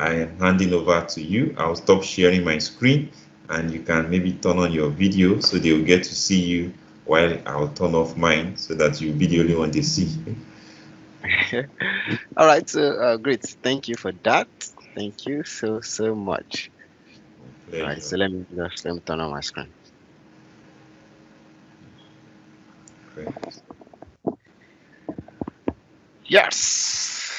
I am handing over to you. I'll stop sharing my screen and you can maybe turn on your video so they will get to see you while I'll turn off mine so that you'll be the only one they see. All right, so great. Thank you for that. Thank you so much. All right, Pleasure. so let me turn on my screen. Great. Yes.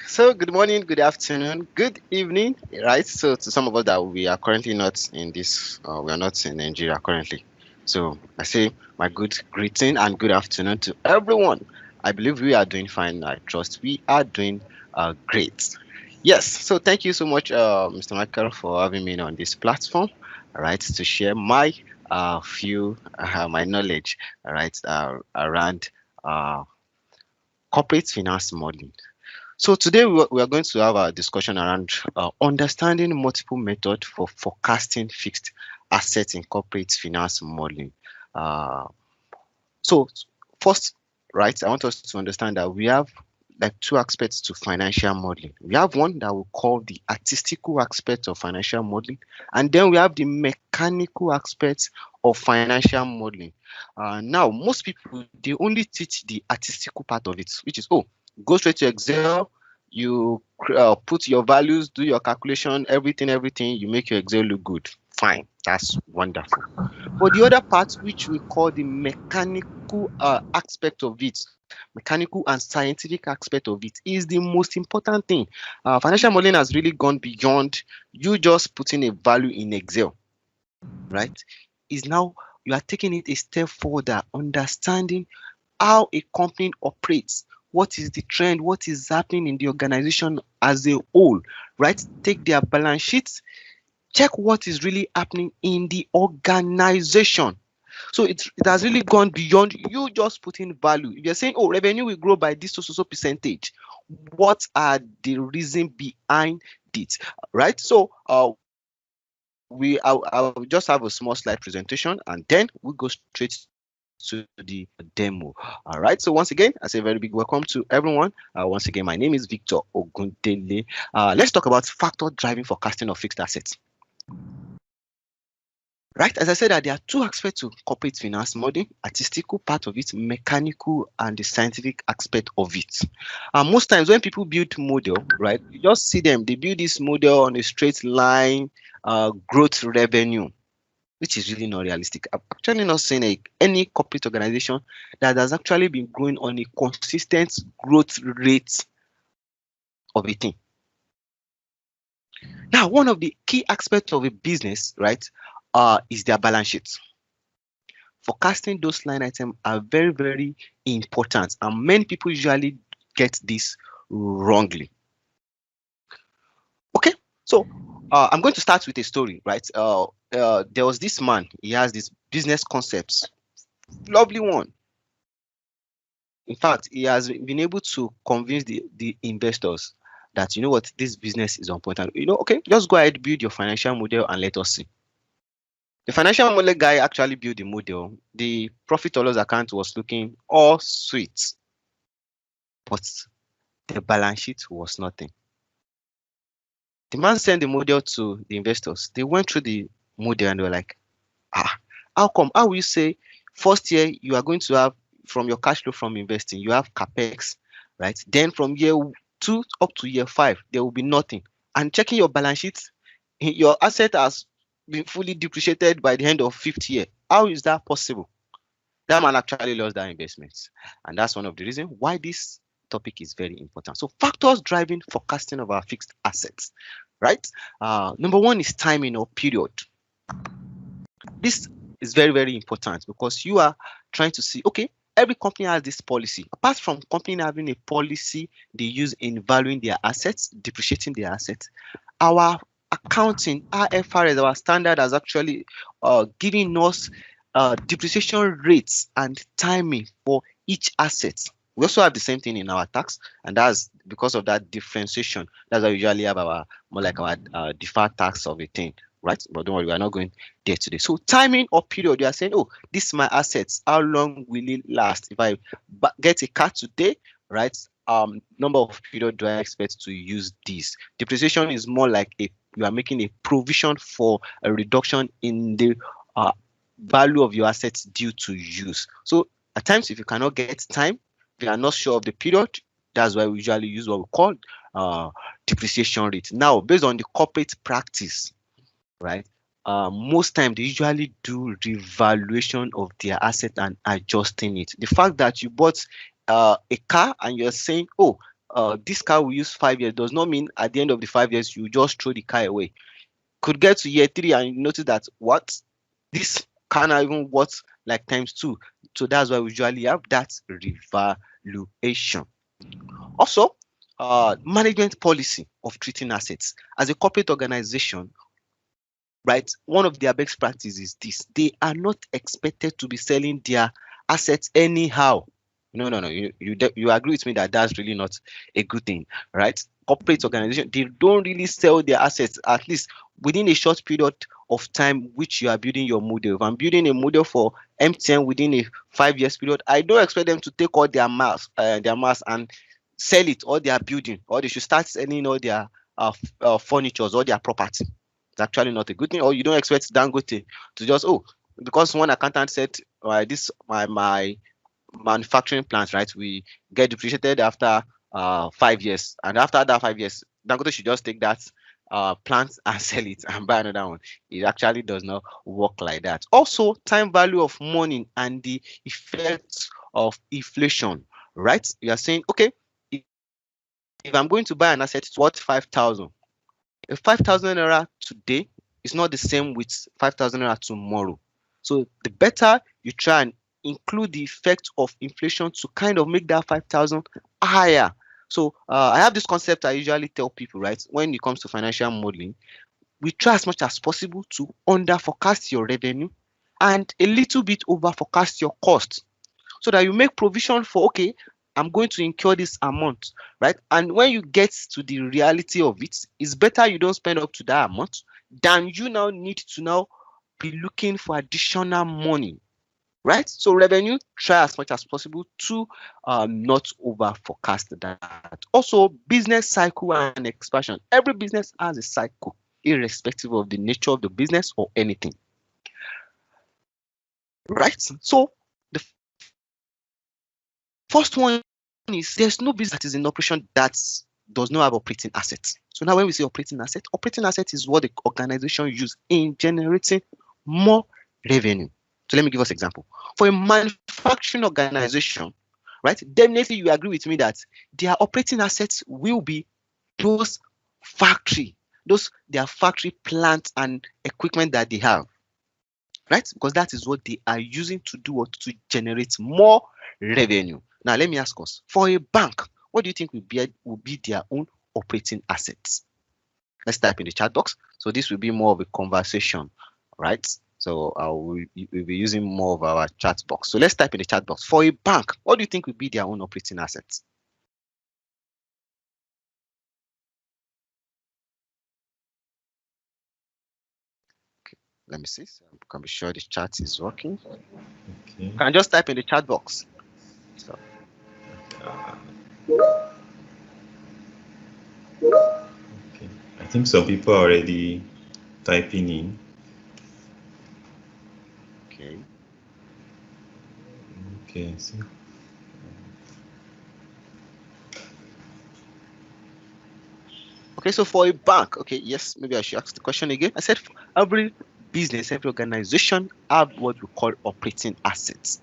So good morning, good afternoon, good evening. Right. So to some of us that we are currently not in this, we are not in Nigeria currently. So I say my good greeting and good afternoon to everyone. I believe we are doing fine. I trust we are doing great. Yes. So thank you so much, Mr. Michael, for having me on this platform. All right, to share my few my knowledge. All right, around uh, corporate finance modeling. So today we are going to have a discussion around understanding multiple methods for forecasting fixed assets in corporate finance modeling. Uh, so first, right, I want us to understand that we have like two aspects to financial modeling. We have one that we call the artistical aspect of financial modeling, and then we have the mechanical aspects of financial modeling. Now, most people they only teach the artistical part of it, which is go straight to Excel, you put your values, do your calculation, everything, you make your Excel look good. Fine, that's wonderful. But the other part, which we call the mechanical aspect of it, mechanical and scientific aspect of it, is the most important thing. Financial modeling has really gone beyond you just putting a value in Excel, right? Is now you are taking it a step further, understanding how a company operates, what is the trend, what is happening in the organization as a whole, right? Take their balance sheets, check what is really happening in the organization. So it has really gone beyond you just putting value. If you're saying, revenue will grow by this so percentage, what are the reason behind it, right? So I'll just have a small slide presentation and then we go straight to the demo. All right. So once again, I say a very big welcome to everyone. Once again, my name is Victor Ogundele. Let's talk about factor driving forecasting of fixed assets. Right, as I said, that there are two aspects to corporate finance modeling: artistical part of it, mechanical, and the scientific aspect of it. And most times when people build model, right, you just see them, they build this model on a straight line, growth revenue, which is really not realistic. I'm actually not seeing any corporate organization that has actually been growing on a consistent growth rate of a thing. Now, one of the key aspects of a business, right, is their balance sheet. Forecasting those line items are very, very important, and many people usually get this wrongly. Okay, so I'm going to start with a story, right? There was this man, he has this business concepts, lovely one. In fact, he has been able to convince the investors that, you know what, this business is important. Okay, just go ahead, build your financial model and let us see. The financial model guy actually built the model. The profit or loss account was looking all sweet, but the balance sheet was nothing. The man sent the model to the investors. They went through the model and they were like, how come? How will you say first year you are going to have from your cash flow from investing, you have capex, right? Then from year 2 up to year 5, there will be nothing. And checking your balance sheet, your asset has been fully depreciated by the end of 5th year. How is that possible? That man actually lost that investment. And that's one of the reasons why this topic is very important. So factors driving forecasting of our fixed assets, right? Number one is timing or period. This is very, very important because you are trying to see, okay, every company has this policy. Apart from company having a policy they use in valuing their assets, depreciating their assets, our accounting, IFRS, our standard has actually given us depreciation rates and timing for each asset. We also have the same thing in our tax, and that's because of that differentiation. That's why we usually have our more like our deferred tax of a thing, right? But don't worry, we are not going there today. So timing or period, you are saying, this is my assets. How long will it last? If I get a car today, right? number of period do I expect to use this? Depreciation is more like you are making a provision for a reduction in the value of your assets due to use. So at times, if you cannot get time, if you are not sure of the period, that's why we usually use what we call depreciation rate. Now, based on the corporate practice, right? Most time they usually do revaluation of their asset and adjusting it. The fact that you bought a car and you're saying, oh, this car will use 5 years, does not mean at the end of the 5 years you just throw the car away. Could get to year 3 and you notice that what, this car now even worth like times 2. So that's why we usually have that revaluation. Also, management policy of treating assets. As a corporate organization, right, one of their best practices is this: they are not expected to be selling their assets anyhow. No. You agree with me that that's really not a good thing, right? Corporate organization, they don't really sell their assets, at least within a short period of time which you are building your model. If I'm building a model for MTN within a 5 years period, I don't expect them to take all their mass and sell it, or their building, or they should start selling all their furnitures or their property. It's actually not a good thing. Or you don't expect Dangote to just, because one accountant said, this my manufacturing plant, right, we get depreciated after 5 years, and after that 5 years, Dangote should just take that plant and sell it and buy another one. It actually does not work like that. Also, time value of money and the effects of inflation, right? You are saying, okay, if I'm going to buy an asset, it's worth 5,000. If 5,000 naira today is not the same with 5,000 naira tomorrow. So the better you try and include the effect of inflation to kind of make that 5,000 higher. So I have this concept I usually tell people, right? When it comes to financial modeling, we try as much as possible to under forecast your revenue and a little bit over forecast your costs, so that you make provision for, okay, I'm going to incur this amount, right? And when you get to the reality of it, it's better you don't spend up to that amount than you now need to now be looking for additional money, right? So revenue, try as much as possible to not over forecast that. Also, business cycle and expansion. Every business has a cycle, irrespective of the nature of the business or anything, right? So the first one is, there's no business that is in operation that does not have operating assets. So now when we say operating asset is what the organization use in generating more revenue. So let me give us an example. For a manufacturing organization, right, definitely you agree with me that their operating assets will be those their factory plants and equipment that they have, right? Because that is what they are using to do what, to generate more revenue. Now, let me ask us, for a bank, what do you think will be their own operating assets? Let's type in the chat box. So this will be more of a conversation, right? So we'll be using more of our chat box. So let's type in the chat box. For a bank, what do you think will be their own operating assets? Okay, let me see. So I can be sure the chat is working. Okay. You can just type in the chat box. So. Okay. I think some people are already typing in. Okay. Okay, see. Okay, so for a bank, okay, yes, maybe I should ask the question again. I said for every business, every organization have what we call operating assets.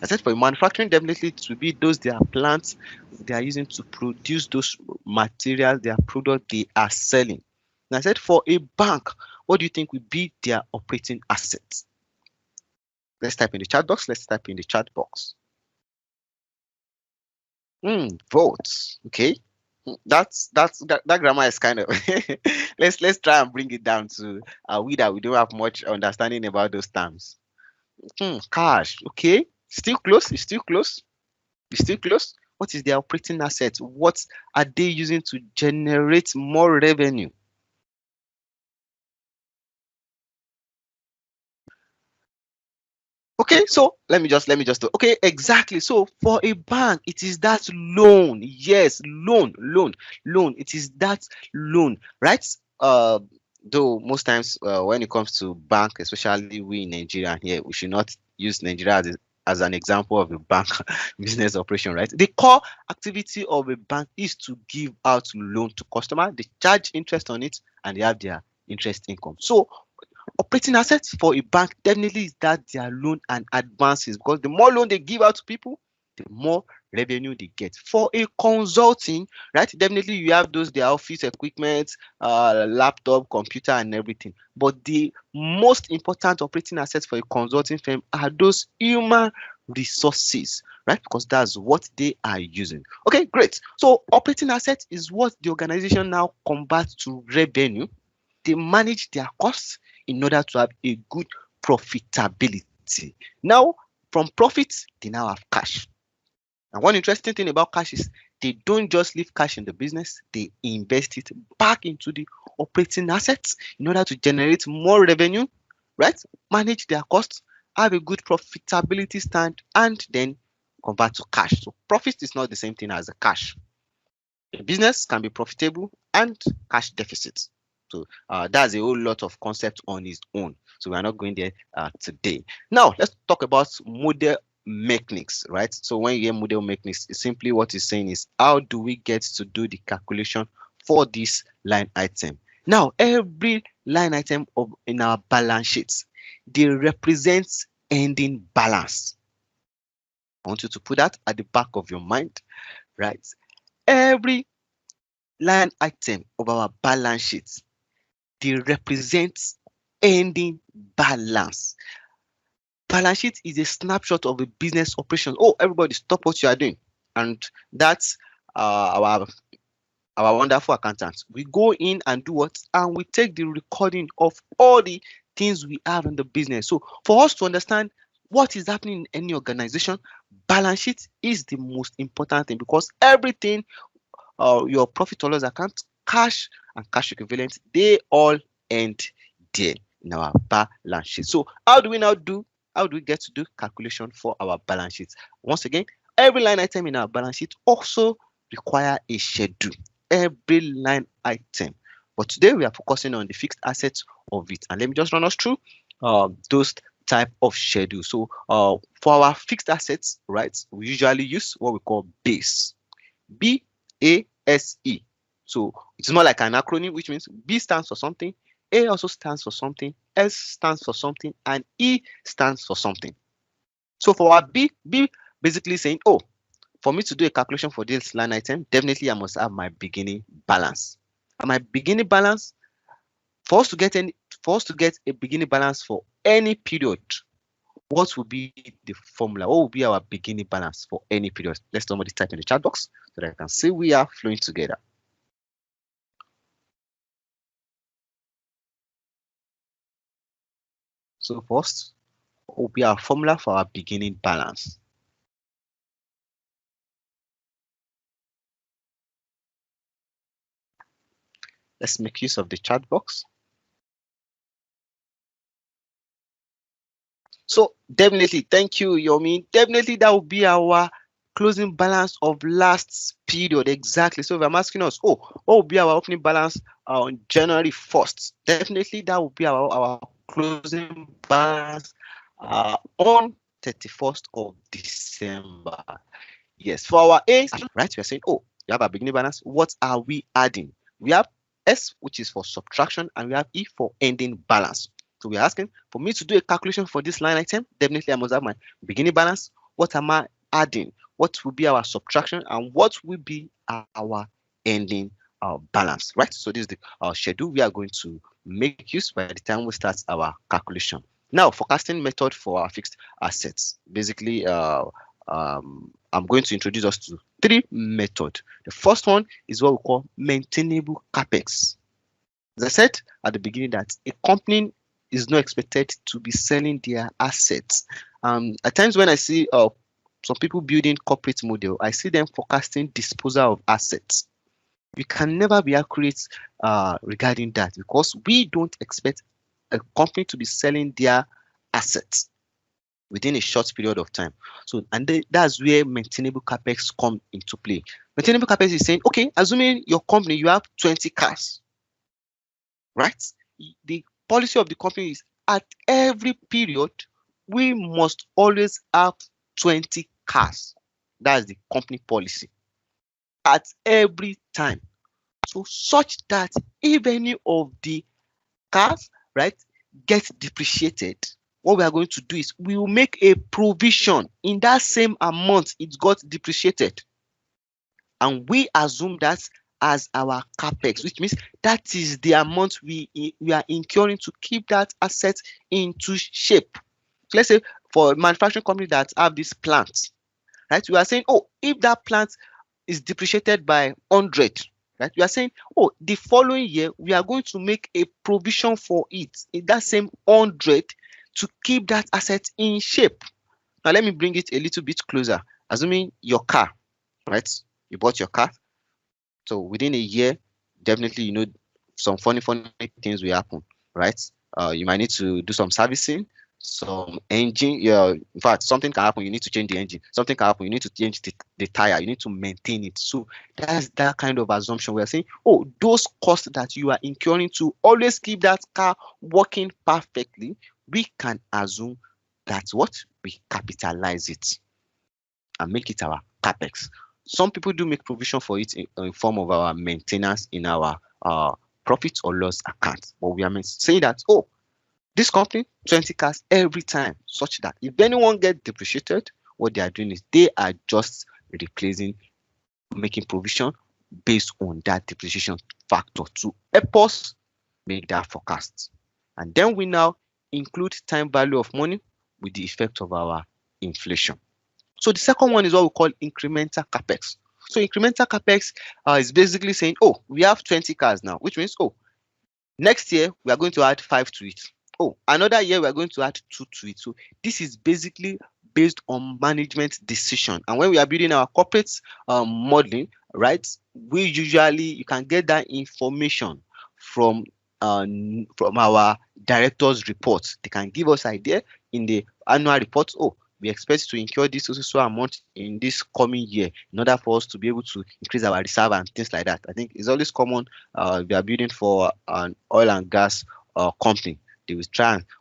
I said for a manufacturing, definitely it will be those their plants they are using to produce those materials, their product they are selling. And I said for a bank, what do you think will be their operating assets? Let's type in the chat box. Let's type in the chat box. Votes. Okay. That grammar is kind of let's try and bring it down to we don't have much understanding about those terms. Cash. Okay. Still close. It's still close. It's still close. What is their operating asset? What are they using to generate more revenue? Okay, so let me just do. Okay, exactly. So for a bank, it is that loan. Yes, loan. It is that loan, right? Though most times when it comes to bank, especially we in Nigeria here, we should not use Nigeria as an example of a bank business operation, right? The core activity of a bank is to give out loan to customer. They charge interest on it, and they have their interest income. So operating assets for a bank definitely is that their loan and advances, because the more loan they give out to people, the more revenue they get. For a consulting, right, definitely you have those their office equipment, laptop, computer, and everything. But the most important operating assets for a consulting firm are those human resources, right? Because that's what they are using. Okay, great. So operating assets is what the organization now converts to revenue. They manage their costs in order to have a good profitability. Now, from profits, they now have cash. And one interesting thing about cash is they don't just leave cash in the business, they invest it back into the operating assets in order to generate more revenue, right? Manage their costs, have a good profitability stand, and then convert to cash. So profit is not the same thing as a cash. A business can be profitable and cash deficit. So that's a whole lot of concept on its own. So we are not going there today. Now let's talk about model mechanics, right? So when you hear model mechanics, it's simply what it's saying is how do we get to do the calculation for this line item? Now every line item in our balance sheets, they represent ending balance. I want you to put that at the back of your mind, right? Every line item of our balance sheet, they represent ending balance. Balance sheet is a snapshot of a business operation. Oh, everybody stop what you are doing. And that's our wonderful accountants. We go in and do what? And we take the recording of all the things we have in the business. So for us to understand what is happening in any organization, balance sheet is the most important thing, because everything, your profit or loss account, cash and cash equivalent, they all end there in our balance sheet. So how do we get to do calculation for our balance sheet? Once again, every line item in our balance sheet also require a schedule. Every line item. But today we are focusing on the fixed assets of it. And let me just run us through those type of schedule. So for our fixed assets, right, we usually use what we call BASE. BASE. So it's more like an acronym, which means B stands for something, A also stands for something, S stands for something, and E stands for something. So for our B basically saying, oh, for me to do a calculation for this line item, definitely I must have my beginning balance. And my beginning balance, for us to get a beginning balance for any period, what will be the formula? What will be our beginning balance for any period? Let somebody type in the chat box so that I can see we are flowing together. So first, what will be our formula for our beginning balance? Let's make use of the chat box. So definitely, thank you, Yomi. Definitely that will be our closing balance of last period. Exactly. So if I'm asking us, oh, what will be our opening balance on January 1st? Definitely that will be our closing balance on 31st of December. Yes, for our A, right, we are saying, oh, you have a beginning balance. What are we adding? We have S, which is for subtraction, and we have E for ending balance. So we're asking for me to do a calculation for this line item. Definitely, I must have my beginning balance. What am I adding? What will be our subtraction, and what will be our ending balance, right? So this is the schedule we are going to make use by the time we start our calculation. Now, forecasting method for our fixed assets. Basically, I'm going to introduce us to three methods. The first one is what we call maintainable capex. As I said at the beginning, that a company is not expected to be selling their assets. At times when I see some people building corporate model, I see them forecasting disposal of assets. We can never be accurate regarding that, because we don't expect a company to be selling their assets. within a short period of time. So, and that's where maintainable capex come into play. Maintainable capex is saying, okay, assuming your company, you have 20 cars, right? The policy of the company is at every period, we must always have 20 cars. That's the company policy at every time. So such that if any of the cars, right, get depreciated, what we are going to do is we will make a provision in that same amount it got depreciated, and we assume that as our capex, which means that is the amount we are incurring to keep that asset into shape. So let's say for a manufacturing company that have this plant, right, we are saying, oh, if that plant is depreciated by 100, right, we are saying, oh, the following year we are going to make a provision for it in that same 100 to keep that asset in shape. Now let me bring it a little bit closer. Assuming your car, right, you bought your car, so within a year, definitely, some funny things will happen, right? You might need to do some servicing, some engine. Yeah, in fact, something can happen. You need to change the engine. Something can happen. You need to change the tire. You need to maintain it. So that's that kind of assumption. We are saying, oh, those costs that you are incurring to always keep that car working perfectly, we can assume that what we capitalize it and make it our capex. Some people do make provision for it in form of our maintenance in our profit or loss account. But we are saying that, oh, this company, 20 cars every time, such that if anyone gets depreciated, what they are doing is they are just replacing, making provision based on that depreciation factor to help us make that forecast. And then we now include time value of money with the effect of our inflation. So the second one is what we call incremental capex. So incremental capex is basically saying, oh, we have 20 cars now, which means, oh, next year we are going to add 5 to it. Oh, another year we are going to add 2 to it. So this is basically based on management decision. And when we are building our corporate modeling, right, we usually, you can get that information from our director's reports. They can give us idea in the annual report. Oh, we expect to incur this so amount in this coming year in order for us to be able to increase our reserve and things like that. I think it's always common. We are building for an oil and gas company. They will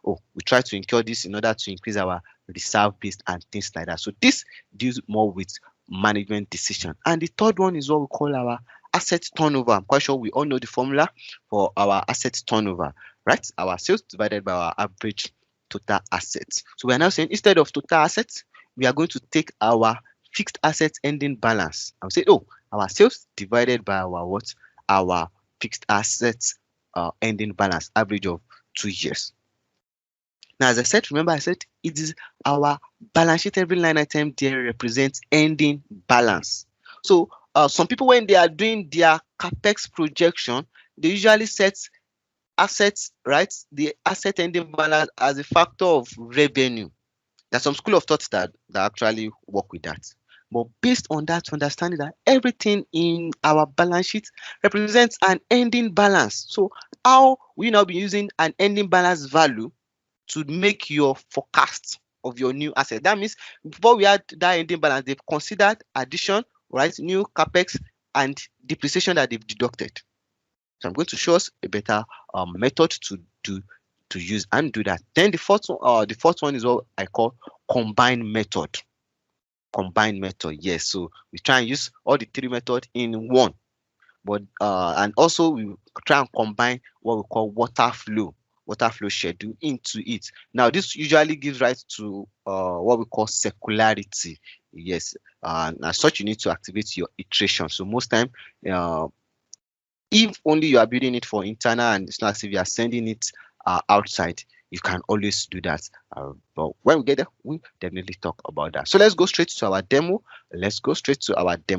we try to incur this in order to increase our reserve base and things like that. So this deals more with management decision. And the third one is what we call our asset turnover. I'm quite sure we all know the formula for our asset turnover, right? Our sales divided by our average total assets. So we are now saying instead of total assets, we are going to take our fixed assets ending balance. I will say, oh, our sales divided by our what? Our fixed assets ending balance, average of 2 years. Now, as I said, remember I said it is our balance sheet. Every line item there represents ending balance. So some people, when they are doing their capex projection, they usually set assets, right, the asset ending balance as a factor of revenue. There's some school of thought that actually work with that. But based on that, understanding that everything in our balance sheet represents an ending balance. So how we now be using an ending balance value to make your forecast of your new asset? That means before we had that ending balance, they've considered addition, right, new capex and depreciation that they've deducted. So I'm going to show us a better method to use and do that. Then the fourth one is what I call combined method. Combined method, yes. So we try and use all the 3 methods in one, but and also we try and combine what we call water flow schedule into it. Now this usually gives rise to what we call circularity. Yes, and as such you need to activate your iteration. So most time, if only you are building it for internal and it's not as if you are sending it outside, you can always do that. But when we get there, we definitely talk about that. So let's go straight to our demo.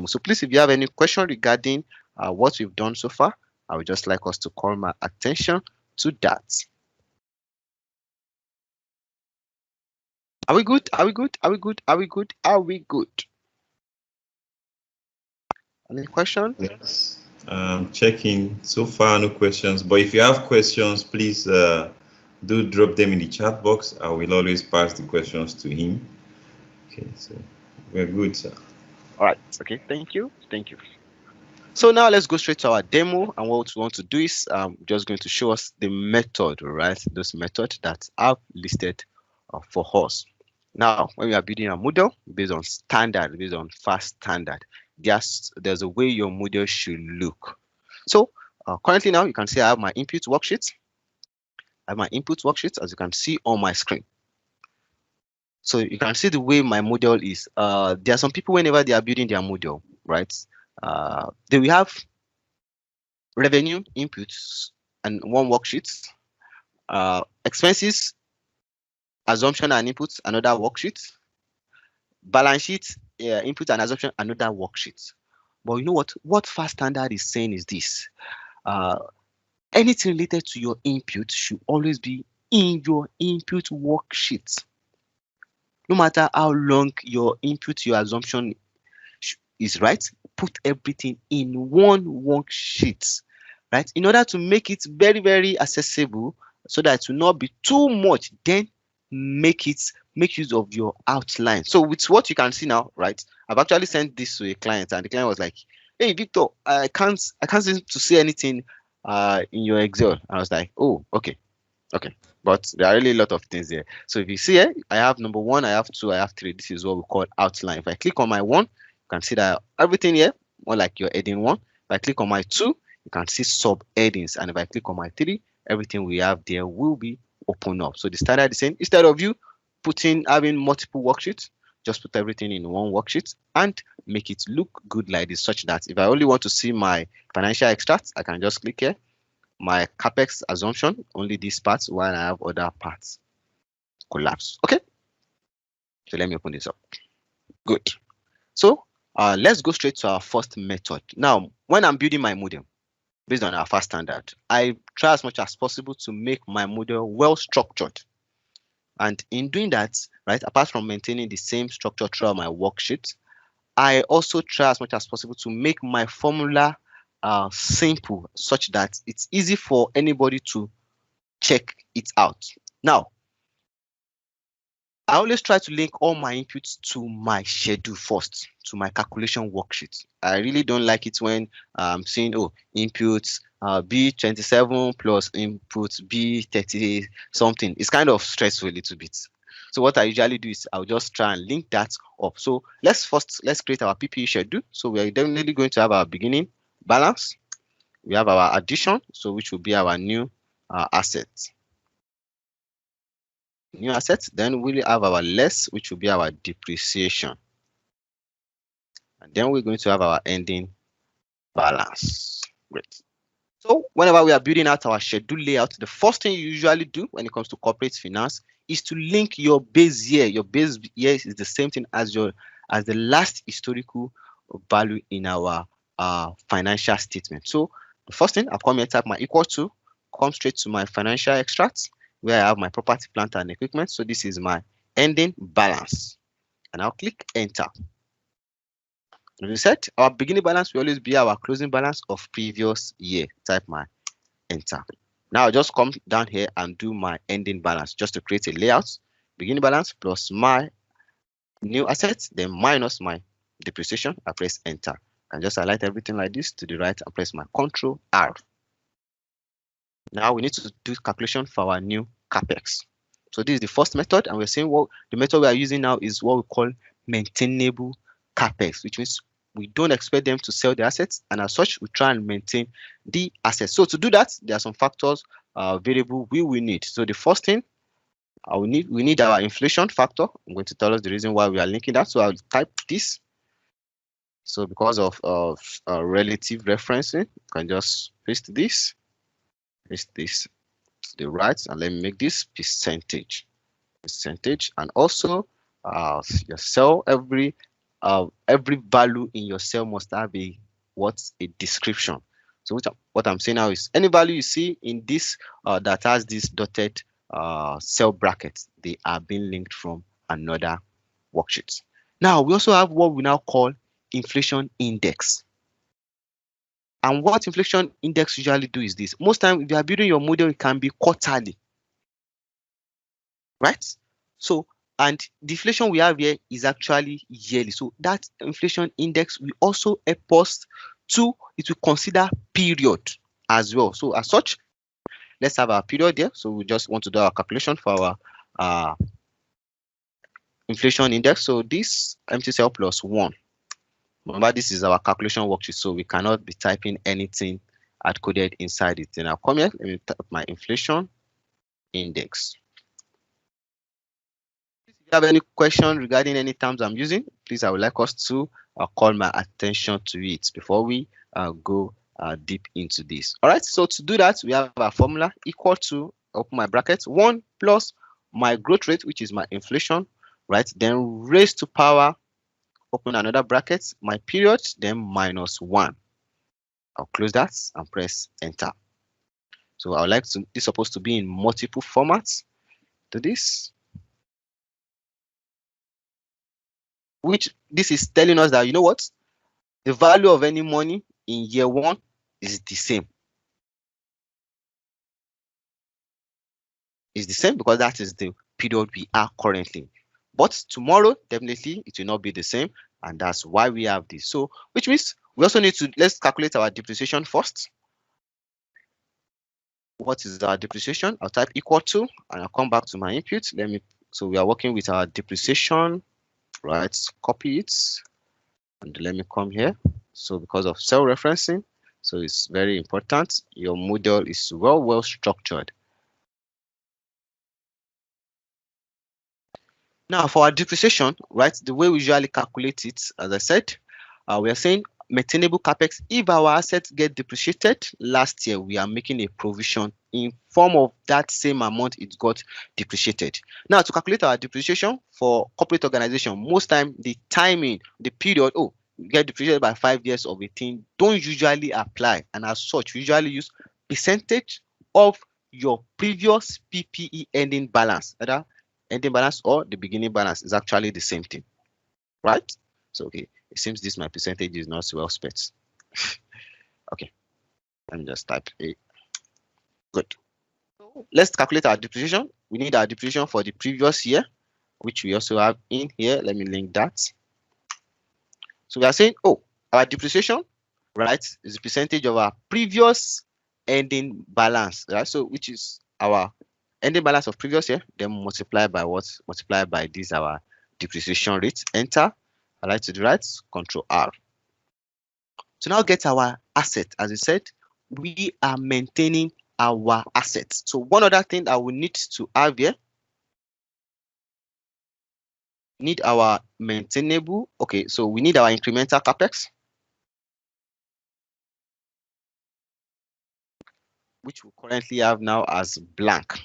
So please, if you have any question regarding what we've done so far, I would just like us to call my attention to that. Are we good? Any question? Yes. Checking. So far, no questions. But if you have questions, please do drop them in the chat box. I will always pass the questions to him. Okay, so we're good, sir. All right. Okay. Thank you. Thank you. So now let's go straight to our demo. And what we want to do is just going to show us the method, right? Those methods that I've listed for us. Now, when we are building a model based on standard, based on fast standard, there's a way your model should look. So currently now you can see I have my input worksheet. I have my input worksheet, as you can see on my screen. So you can see the way my model is. There are some people, whenever they are building their model, right? They will have revenue inputs and one worksheet, expenses, assumption and inputs, another worksheet, balance sheet, input and assumption, another worksheet. But you know what fast standard is saying is this: anything related to your input should always be in your input worksheet. No matter how long your input, your assumption is, right, put everything in one worksheet, right, in order to make it very, very accessible, so that it will not be too much. Then make use of your outline. So with what you can see now, right, I've actually sent this to a client, and the client was like, hey Victor, I can't seem to see anything in your Excel. And I was like, oh, okay, but there are really a lot of things there. So if you see here, I have number 1, I have 2, I have 3. This is what we call outline. If I click on my 1, you can see that everything here, more like your heading 1. If I click on my 2, you can see sub headings, and if I click on my 3, everything we have there will be open up. So the standard is saying, instead of you having multiple worksheets, just put everything in one worksheet and make it look good like this, such that if I only want to see my financial extracts, I can just click here, my capex assumption, only these parts, while I have other parts collapse. Okay, so let me open this up. Good. So let's go straight to our first method. Now, when I'm building my model based on our fast standard, I try as much as possible to make my model well structured. And in doing that, right, apart from maintaining the same structure throughout my worksheet, I also try as much as possible to make my formula simple, such that it's easy for anybody to check it out. Now, I always try to link all my inputs to my schedule first, to my calculation worksheet. I really don't like it when I'm saying, oh, inputs B27 plus inputs B30 something. It's kind of stressful a little bit. So what I usually do is I'll just try and link that up. So let's create our PPE schedule. So we're definitely going to have our beginning balance. We have our addition, so which will be our new assets. New assets. Then we'll have our less, which will be our depreciation. And then we're going to have our ending balance. Great. So whenever we are building out our schedule layout, the first thing you usually do when it comes to corporate finance is to link your base year. Your base year is the same thing as the last historical value in our financial statement. So the first thing, I've come here, type my equal to, come straight to my financial extracts, where I have my property, plant, and equipment. So this is my ending balance, and I'll click enter. As we said, our beginning balance will always be our closing balance of previous year. Type my enter. Now I'll just come down here and do my ending balance, just to create a layout. Beginning balance plus my new assets, then minus my depreciation. I press enter. I can just highlight everything like this to the right and press my Ctrl R. Now we need to do calculation for our new capex. So this is the first method, and we're saying what the method we are using now is what we call maintainable capex, which means we don't expect them to sell the assets, and as such, we try and maintain the assets. So to do that, there are some factors, variable we will need. So the first thing we need our inflation factor. I'm going to tell us the reason why we are linking that. So I'll type this. So because of relative referencing, you can just paste this to the right, and let me make this percentage, and also your cell, every value in your cell must have a description. So what I'm saying now is any value you see in this that has this dotted cell brackets, they are being linked from another worksheet. Now we also have what we now call inflation index. And what inflation index usually do is this. Most time, if you are building your model, it can be quarterly. right? So, and the inflation we have here is actually yearly. So that inflation index will also help us to, it will consider period as well. So as such, let's have our period there. So we just want to do our calculation for our uh, inflation index. So this empty cell plus 1. Remember, this is our calculation worksheet, so we cannot be typing anything hard coded inside it. Then I'll come here, let me type my inflation index. If you have any question regarding any terms I'm using, please, I would like us to call my attention to it before we go deep into this. All right, so to do that, we have our formula equal to, open my bracket, 1 plus my growth rate, which is my inflation, right? Then raised to power, open another bracket, my period, then minus 1. I'll close that and press enter. So I would like to, this is supposed to be in multiple formats to this, which this is telling us that, you know what, the value of any money in year 1 is the same. Is the same because that is the period we are currently. But tomorrow, definitely, it will not be the same. And that's why we have this. So, which means we also need to, let's calculate our depreciation first. What is our depreciation? I'll type equal to, and I'll come back to my input. So we are working with our depreciation, right? Copy it, and let me come here. So because of cell referencing, so it's very important. Your model is well structured. Now for our depreciation, right, the way we usually calculate it, as I said, we are saying maintainable capex. If our assets get depreciated, last year we are making a provision in form of that same amount it got depreciated. Now to calculate our depreciation for corporate organization, most time the timing, the period, oh, you get depreciated by 5 years of a thing, don't usually apply, and as such we usually use percentage of your previous PPE ending balance. Either ending balance or the beginning balance is actually the same thing, right? So okay, it seems this my percentage is not well spent. Okay, let me just type A. Good. So let's calculate our depreciation. We need our depreciation for the previous year, which we also have in here. Let me link that. So we are saying, oh, our depreciation, right, is the percentage of our previous ending balance, right? So which is our ending balance of previous year, then multiply by what? Multiply by this our depreciation rate. Enter. I like to do right. Control R. To now get our asset, as I said, we are maintaining our assets. So one other thing that we need to have here, need our maintainable. Okay, so we need our incremental capex, which we currently have now as blank.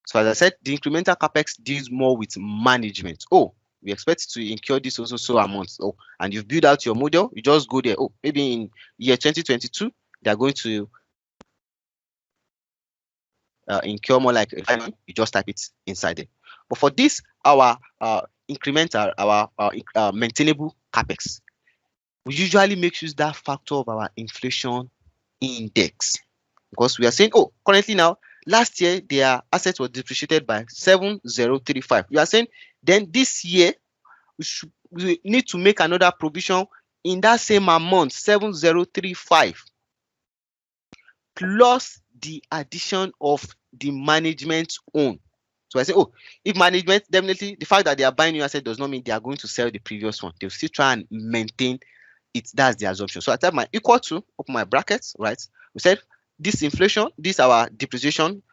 So as I said, the incremental capex deals more with management. Oh, we expect to incur this so amount. Oh, and you've built out your model, you just go there. Oh, maybe in year 2022, they're going to incur more like you just type it inside there. But for this, our incremental, our maintainable capex, we usually make use that factor of our inflation index, because we are saying, oh, currently now, last year their assets were depreciated by 7035. We are saying then this year we need to make another provision in that same amount, 7035, plus the addition of the management own. So I say, oh, if management, definitely the fact that they are buying new asset does not mean they are going to sell the previous one. They'll still try and maintain it. That's the assumption. So I type my equal to, open my brackets, right? We said this inflation, this our depreciation,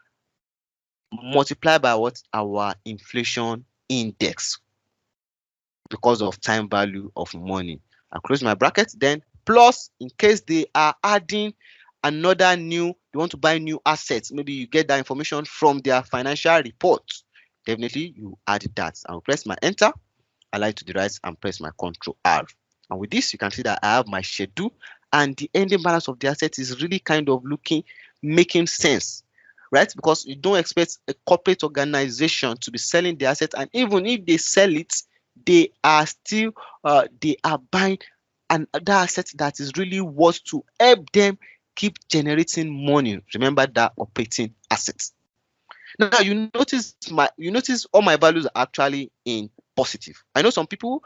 multiply by what? Our inflation index, because of time value of money. I close my bracket, then plus, in case they are adding another new, you want to buy new assets, maybe you get that information from their financial report, definitely you add that. I'll press my enter, I like to the right, and press my Control R. And with this, you can see that I have my schedule, and the ending balance of the asset is really kind of making sense, right? Because you don't expect a corporate organization to be selling the asset, and even if they sell it, they are still they are buying another asset that is really worth to help them keep generating money. Remember that operating assets. Now you notice all my values are actually in positive. I know some people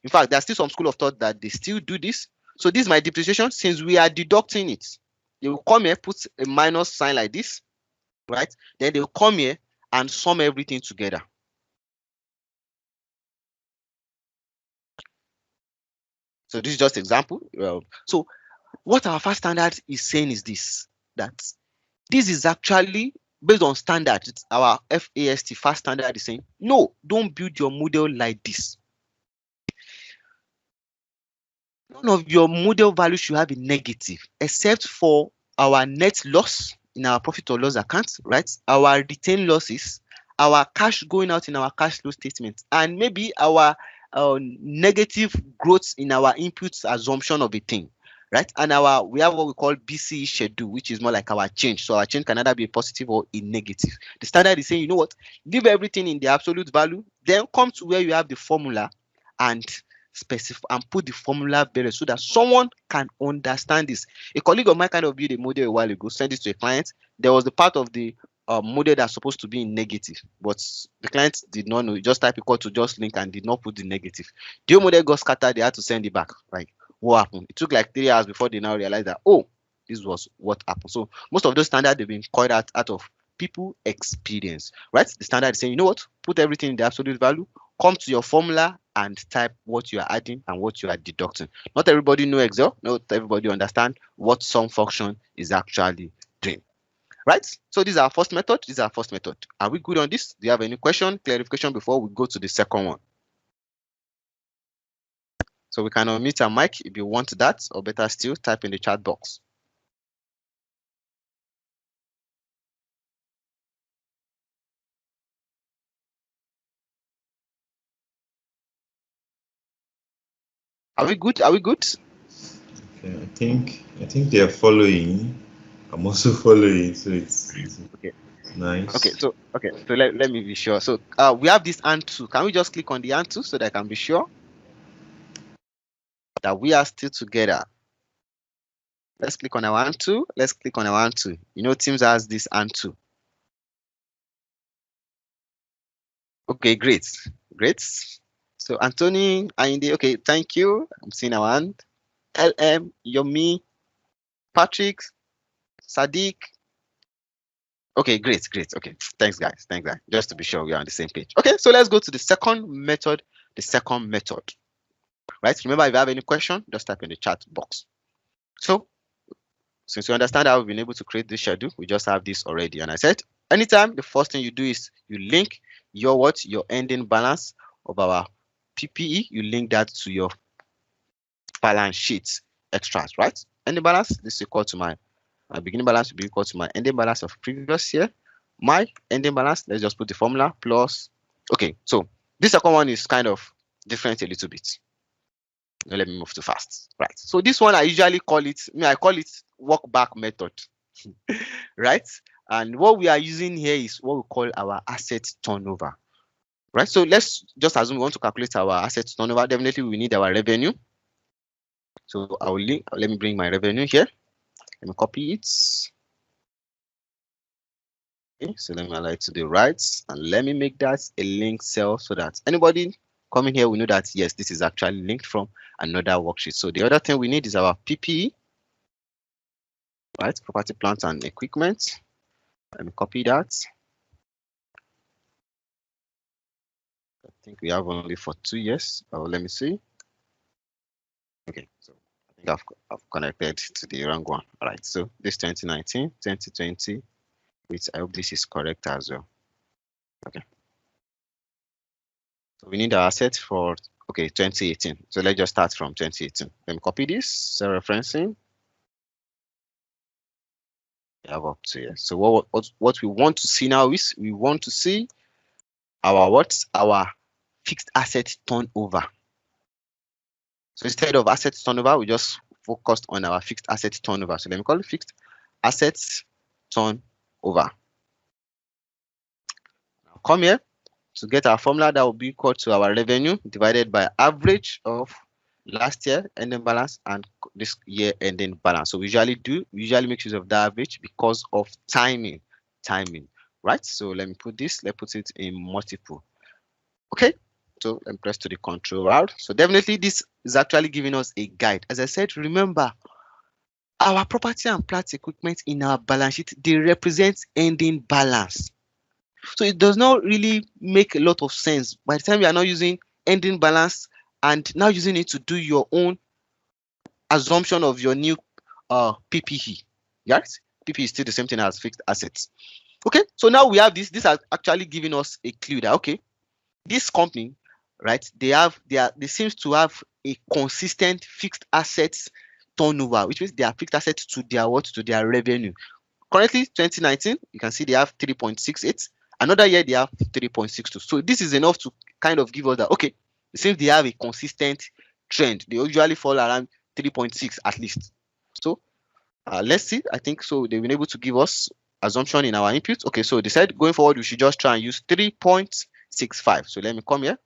in fact, there's still some school of thought that they still do this. So this is my depreciation. Since we are deducting it, they will come here, put a minus sign like this, right? Then they will come here and sum everything together. So this is just example. So what our fast standard is saying is this, that this is actually based on standard. It's our FAST fast standard is saying, no, don't build your model like this. None of your model value should have a negative, except for our net loss in our profit or loss account, right? Our retained losses, our cash going out in our cash flow statement, and maybe our negative growth in our inputs assumption of a thing, right? And we have what we call BCE schedule, which is more like our change. So our change can either be a positive or a negative. The standard is saying, you know what, leave everything in the absolute value, then come to where you have the formula and specify and put the formula better so that someone can understand this. A colleague of mine kind of built a model a while ago, sent it to a client. There was the part of the model that's supposed to be in negative, but the client did not know. He just typed equal to just link and did not put the negative. The whole model got scattered. They had to send it back. Like, what happened? It took like 3 hours before they now realized that, oh, this was what happened. So most of those standards, they've been called out of people experience, right? The standard is saying, you know what, put everything in the absolute value, come to your formula and type what you are adding and what you are deducting. Not everybody know Excel. Not everybody understand what sum function is actually doing. Right? So this is our first method. This is our first method. Are we good on this? Do you have any question, clarification before we go to the second one? So we can unmute our mic if you want that, or better still, type in the chat box. Are we good? Are we good? Okay, I think they are following. I'm also following, so it's okay. Nice. Okay, so let me be sure. So we have this AND2. Can we just click on the AND2 so that I can be sure that we are still together? Let's click on our AND2. Let's click on our AND2. You know, Teams has this AND2. Okay, great. So Anthony, Ainde, okay, thank you. I'm seeing our hand. LM, Yomi, Patrick, Sadiq. Okay, great. Okay, thanks guys. Just to be sure we are on the same page. Okay, so let's go to the second method. Right? Remember, if you have any question, just type in the chat box. So since you understand how we've been able to create this schedule, we just have this already. And I said, anytime the first thing you do is you link your ending balance of our PPE, you link that to your balance sheet extract, right? Ending balance, this is equal to my beginning balance will be equal to my ending balance of previous year. My ending balance, let's just put the formula plus. Okay, so this second one is kind of different a little bit. Now let me move too fast. Right. So this one I usually call it, I call it work back method. Right? And what we are using here is what we call our asset turnover. Right? So let's just assume we want to calculate our asset turnover. Definitely we need our revenue. So I will link, let me bring my revenue here. Let me copy it. Okay, so let me align it to the right and let me make that a link cell so that anybody coming here will know that yes, this is actually linked from another worksheet. So the other thing we need is our PPE, right? Property, plant, and equipment. Let me copy that. I think we have only for 2 years. Oh, let me see. Okay, so I think I've connected to the wrong one. All right, so this 2019, 2020, which I hope this is correct as well. Okay. So we need our assets for 2018. So let's just start from 2018. Let me copy this, cell referencing. We have up to here. So what we want to see now is we want to see our fixed asset turnover. So instead of asset turnover, we just focused on our fixed asset turnover. So let me call it fixed assets turnover. Now come here to get our formula that will be equal to our revenue divided by average of last year ending balance and this year ending balance. So we usually make use of the average because of timing. timing, right? So let me put this, let's put it in multiple. Okay, so let me press to the control R. So definitely this is actually giving us a guide. As I said, remember, our property and plant equipment in our balance sheet, they represent ending balance. So it does not really make a lot of sense by the time you are not using ending balance and now using it to do your own assumption of your new PPE. Yes, PPE is still the same thing as fixed assets. Okay, so now we have this. This is actually giving us a clue that okay, this company, right? They seems to have a consistent fixed assets turnover, which means they are fixed assets to their what, to their revenue. Currently, 2019, you can see they have 3.68. Another year they have 3.62. So this is enough to kind of give us that okay, it seems they have a consistent trend. They usually fall around 3.6 at least. So let's see. I think so. They've been able to give us assumption in our input. Okay, so they said going forward we should just try and use 3.65. So let me come here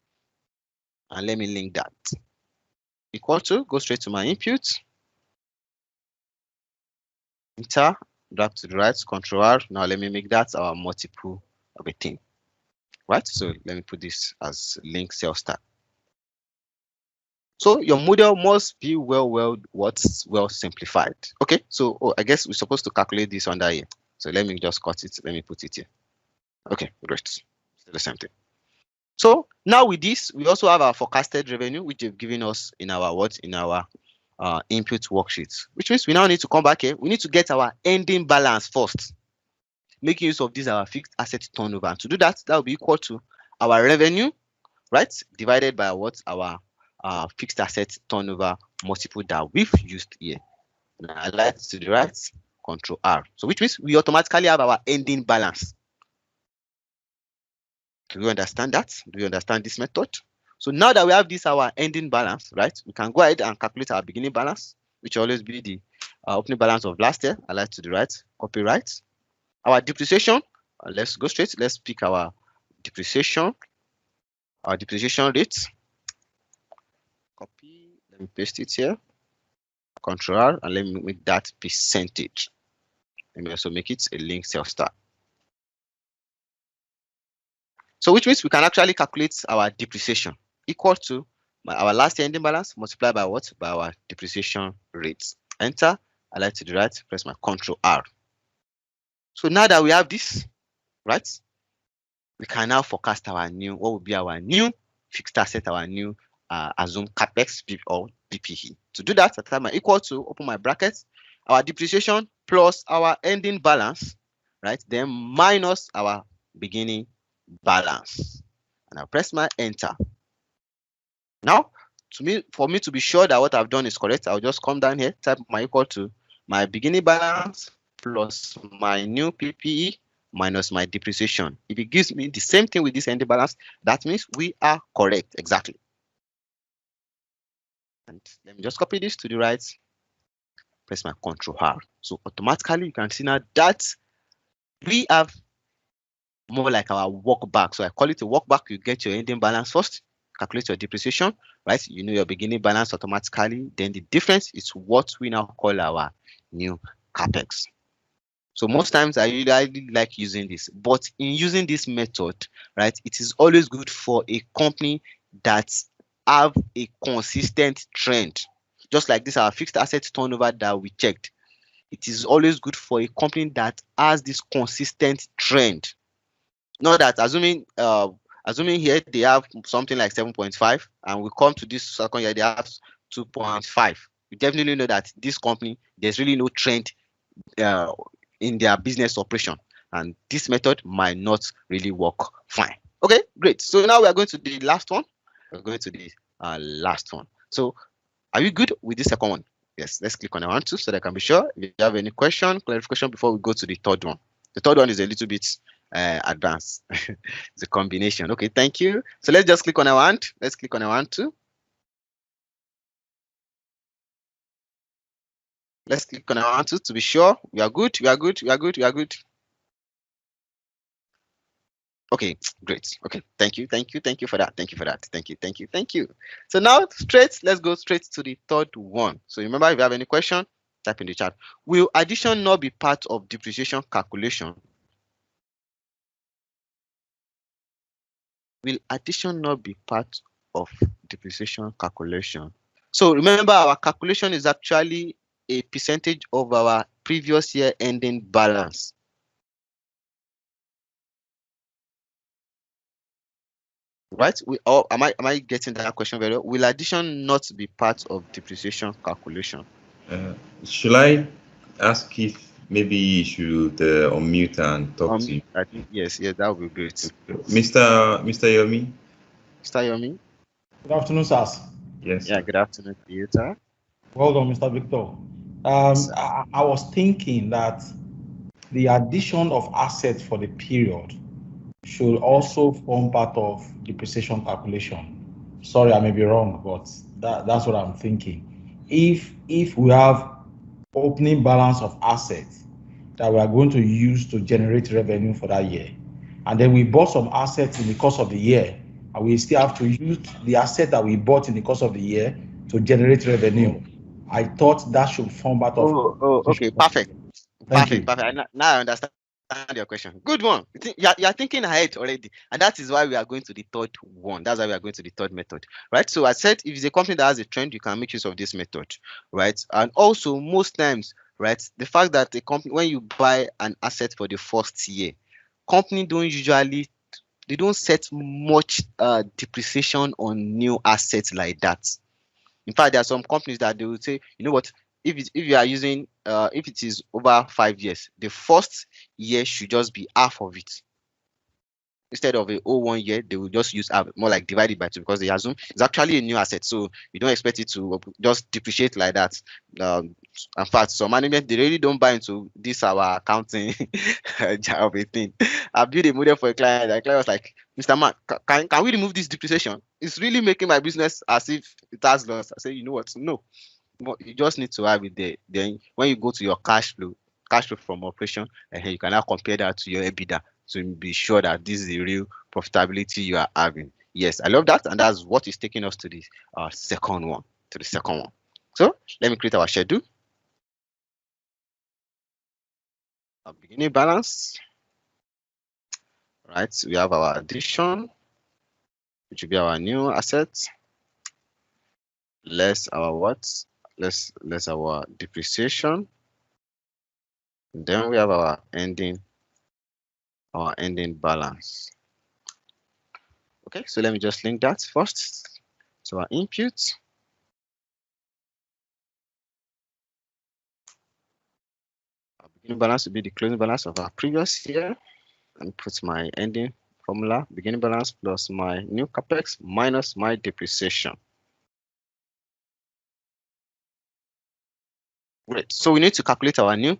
and let me link that. Equal to, go straight to my input. Enter, drag to the right, Control R. Now let me make that our multiple of a thing. Right? So let me put this as link cell start. So your model must be well simplified. Okay, so I guess we're supposed to calculate this under here. So let me just cut it. Let me put it here. Okay, great. Still the same thing. So now with this, we also have our forecasted revenue, which they've given us in our what, in our input worksheets, which means we now need to come back here. We need to get our ending balance first, making use of this our fixed asset turnover. And to do that, that will be equal to our revenue, right, divided by what, our fixed asset turnover multiple that we've used here. Now I like to the right, Control R. So which means we automatically have our ending balance. Do you understand that? Do you understand this method? So now that we have this our ending balance, right, we can go ahead and calculate our beginning balance, which will always be the opening balance of last year. I like to the right, copy right. Our depreciation, let's go straight. Let's pick our depreciation rate. Copy, let me paste it here. Control R, and let me make that percentage. Let me also make it a link cell star. So which means we can actually calculate our depreciation equal to our last year ending balance multiplied by what? By our depreciation rate. Enter. I like to the right, press my Control R. So now that we have this, right, we can now forecast our new, what will be our new fixed asset, our new assumed capex or PPE. To do that, I type my equal to, open my brackets, our depreciation plus our ending balance, right, then minus our beginning balance, and I'll press my enter. Now, for me to be sure that what I've done is correct, I'll just come down here, type my equal to my beginning balance plus my new PPE minus my depreciation. If it gives me the same thing with this ending balance, that means we are correct exactly. And let me just copy this to the right, press my Control R. So automatically you can see now that we have more like our work back. So I call it a work back. You get your ending balance first, calculate your depreciation, right? You know your beginning balance automatically. Then the difference is what we now call our new capex. So most times I really like using this, but in using this method, right, it is always good for a company that have a consistent trend. Just like this, our fixed asset turnover that we checked. It is always good for a company that has this consistent trend. Not that assuming here they have something like 7.5 and we come to this second year they have 2.5. We definitely know that this company, there's really no trend in their business operation, and this method might not really work fine. Okay, great. So now we are going to the last one. We're going to the last one. So are you good with the second one? Yes, let's click on I want to so that I can be sure. If you have any clarification before we go to the third one. The third one is a little bit advanced. It's a combination. Okay, thank you. So let's just click on I want. Let's click on I want to. Let's click on I want to be sure. We are good. We are good. We are good. We are good. Okay, great. Okay, thank you. Thank you. Thank you for that. Thank you for that. Thank you. Thank you. Thank you. So now let's go straight to the third one. So remember, if you have any question, type in the chat. Will addition not be part of depreciation calculation will addition not be part of depreciation calculation? So remember, our calculation is actually a percentage of our previous year ending balance. Right? Am I getting that question very well? Will addition not be part of depreciation calculation? Should I ask if maybe you should unmute and talk to you? I think yes, that would be great. Mr. Yomi? Mr. Yomi? Good afternoon, sirs. Yes. Yeah, good afternoon to you, sir. Well done, Mr. Victor. I was thinking that the addition of assets for the period should also form part of depreciation calculation. Sorry, I may be wrong, but that's what I'm thinking. If we have opening balance of assets that we are going to use to generate revenue for that year, and then we bought some assets in the course of the year, and we still have to use the asset that we bought in the course of the year to generate revenue, I thought that should form part of. Okay, perfect. Thank you. Perfect. Now I understand your question. Good one. You're thinking ahead already, and that is why we are going to the third one. That's why we are going to the third method, right? So I said, if it's a company that has a trend, you can make use of this method, right? And also, most times, right, the fact that the company, when you buy an asset for the first year, company they don't set much depreciation on new assets like that. In fact, there are some companies that they will say, you know what, if you are using if it is over 5 years, the first year should just be half of it. Instead of a 1 year, they will just use more like divided by 2, because they assume it's actually a new asset, so you don't expect it to just depreciate like that. In fact, some management, they really don't buy into this our accounting job thing. I built a model for a client. The client was like, Mr. Man, can we remove this depreciation? It's really making my business as if it has loss. I said, you know what? No, but you just need to have it there. Then when you go to your cash flow from operation, you can now compare that to your EBITDA to be sure that this is the real profitability you are having. Yes, I love that, and that's what is taking us to the second one. So let me create our schedule. Our beginning balance. Right, we have our addition, which will be our new assets, less our what? Less our depreciation. And then we have our ending balance. Okay, so let me just link that first. So our input, our beginning balance will be the closing balance of our previous year, and put my ending formula, beginning balance plus my new capex minus my depreciation. Great. So we need to calculate our new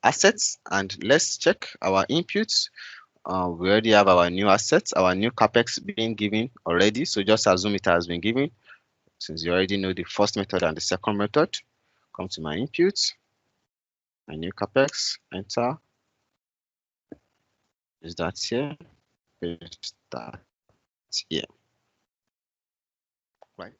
assets, and let's check our inputs. We already have our new assets, our new capex being given already. So just assume it has been given, since you already know the first method and the second method. Come to my inputs, my new capex, enter. Is that here? Is that here? Right.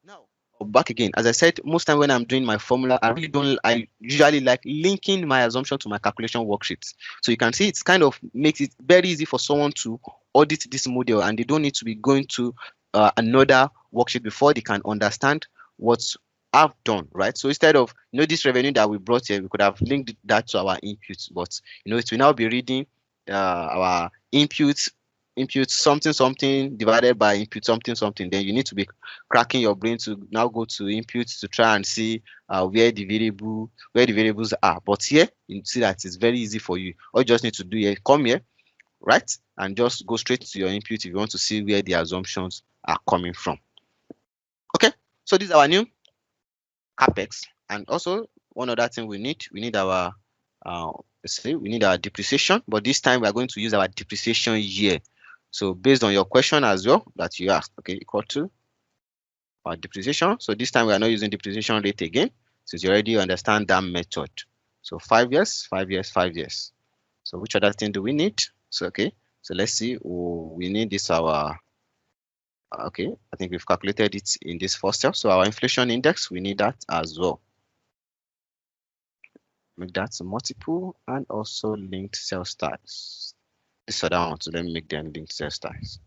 Now, back again, as I said, most time when I'm doing my formula, I usually like linking my assumption to my calculation worksheets. So you can see it's kind of makes it very easy for someone to audit this model, and they don't need to be going to another worksheet before they can understand what I've done, right? So instead of, this revenue that we brought here, we could have linked that to our inputs, but it will now be reading our inputs something divided by input something. Then you need to be cracking your brain to now go to inputs to try and see where the variables are. But here you see that it's very easy for you. All you just need to do here, come here, right, and just go straight to your input if you want to see where the assumptions are coming from. Okay, so this is our new capex. And also one other thing we need our we need our depreciation, but this time we are going to use our depreciation year. So based on your question as well that you asked, okay, equal to our depreciation. So this time we are not using depreciation rate again, since you already understand that method. So 5 years, 5 years, 5 years. So which other thing do we need? So okay, so let's see. We need this our okay, I think we've calculated it in this first step. So our inflation index, we need that as well. Make that multiple, and also linked sales styles. This other one, so let me make them linked sales styles.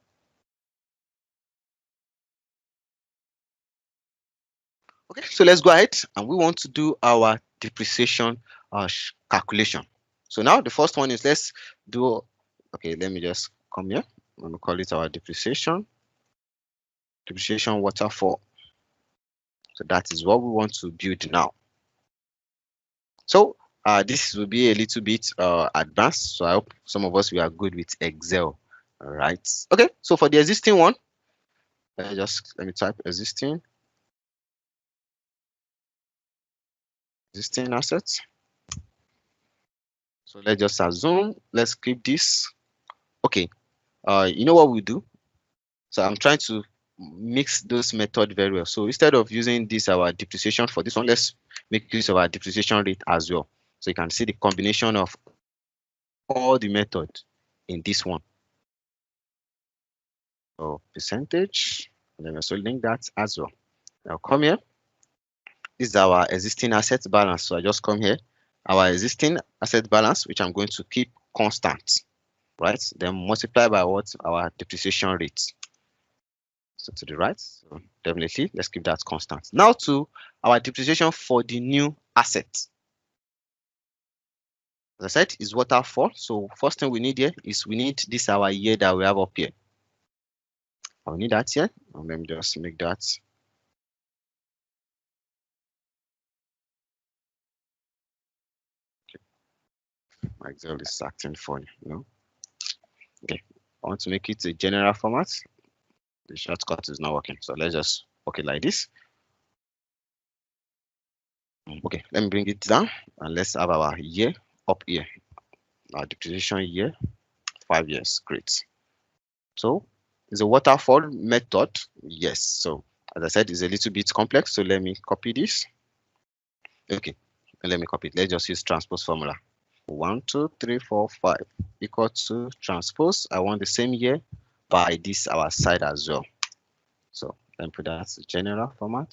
Okay, so let's go ahead and we want to do our depreciation calculation. So now the first one is let's do, okay, let me just come here. I'm going to call it our depreciation waterfall. So that is what we want to build now. So this will be a little bit advanced. So I hope some of us, we are good with Excel. All right. Okay, so for the existing one, let me type existing assets. So let's just assume, let's keep this. Okay, you know what we do? So I'm trying to mix those methods very well. So instead of using this our depreciation for this one, let's make use of our depreciation rate as well. So you can see the combination of all the methods in this one. So percentage, and then also link that as well. Now come here. This is our existing asset balance. So I just come here, our existing asset balance, which I'm going to keep constant, right? Then multiply by what? Our depreciation rate. So to the right, so definitely let's keep that constant. Now to our depreciation for the new asset. As I said, is waterfall. So first thing we need here is we need this our year that we have up here. I'll need that here. And let me just make that. Okay. My Excel is acting funny, you know. Okay, I want to make it a general format. The shortcut is not working, so let's just like this. Okay, let me bring it down and let's have our year up here. Our depreciation year, 5 years. Great. So it's a waterfall method. Yes. So as I said, it's a little bit complex. So let me copy this. Okay, and let me copy it. Let's just use transpose formula. 1, 2, 3, 4, 5 equal to transpose. I want the same year by this our side as well. So let me put that as a general format.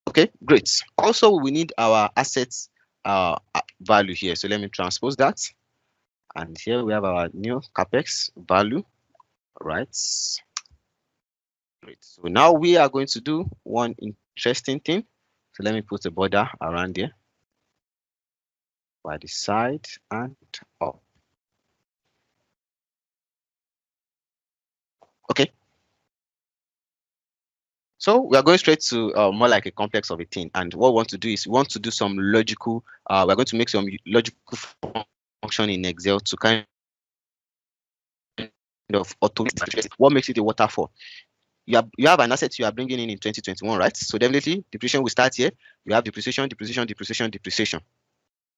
Okay, great. Also, we need our assets value here. So let me transpose that. And here we have our new capex value, right? Great. So now we are going to do one interesting thing. So let me put a border around here by the side and up. Okay. So we are going straight to more like a complex of a thing. And what we want to do is we want to do some logical, we're going to make some logical function in Excel to kind of automate. What makes it a waterfall? You have an asset you are bringing in 2021, right? So definitely depreciation will start here. You have depreciation.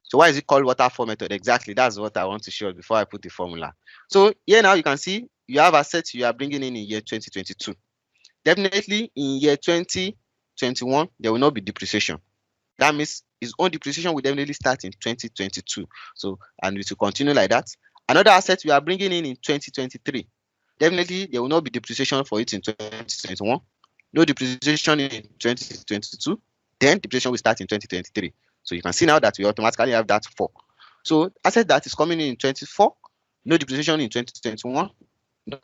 So why is it called waterfall method? Exactly, that's what I want to show before I put the formula. So here now you can see you have assets you are bringing in year 2022. Definitely in year 2021 there will not be depreciation. That means his own depreciation will definitely start in 2022. So and it will continue like that. Another asset we are bringing in 2023. Definitely there will not be depreciation for it in 2021. No depreciation in 2022. Then depreciation will start in 2023. So you can see now that we automatically have that 4. So asset that is coming in 24, no depreciation in 2021, no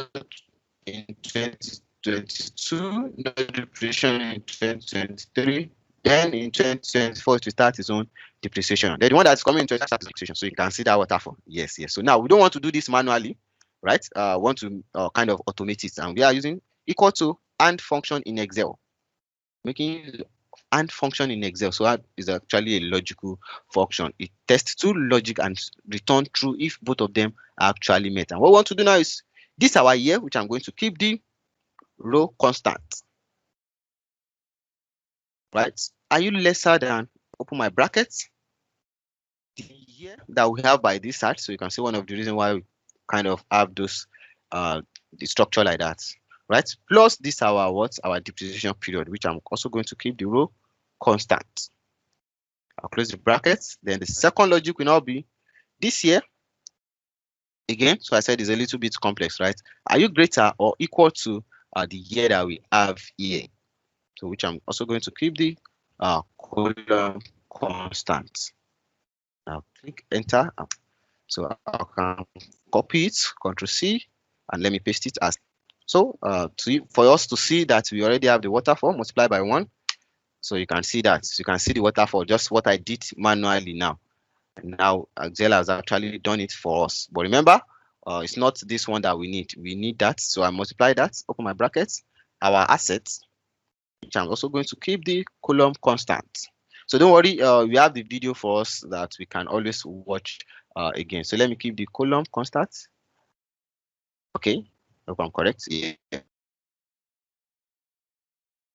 in 2022, no depreciation in 2023. Then in 2024 it will start its own depreciation. Then the one that's coming in 2020 depreciation. So you can see that waterfall. Yes. So now we don't want to do this manually, right? Want to kind of automate it, and we are using equal to AND function in Excel. Making AND function in Excel. So AND is actually a logical function. It tests two logic and return true if both of them are actually met. And what we want to do now is this our year, which I'm going to keep the row constant. Right? Are you lesser than, open my brackets, the year that we have by this side? So you can see one of the reasons why we kind of have those the structure like that, right? Plus this our depreciation period, which I'm also going to keep the row constant. I'll close the brackets. Then the second logic will now be this year again. So I said it's a little bit complex, right? Are you greater or equal to the year that we have here? So which I'm also going to keep the column constant. Now click enter. So I can copy it, Ctrl C, and let me paste it as So for us to see that we already have the waterfall, multiply by 1. So you can see that. So you can see the waterfall, just what I did manually now. And now Excel has actually done it for us. But remember, it's not this one that we need. We need that. So I multiply that, open my brackets, our assets, which I'm also going to keep the column constant. So don't worry, we have the video for us that we can always watch again. So let me keep the column constant. Okay, hope I'm correct. Yeah.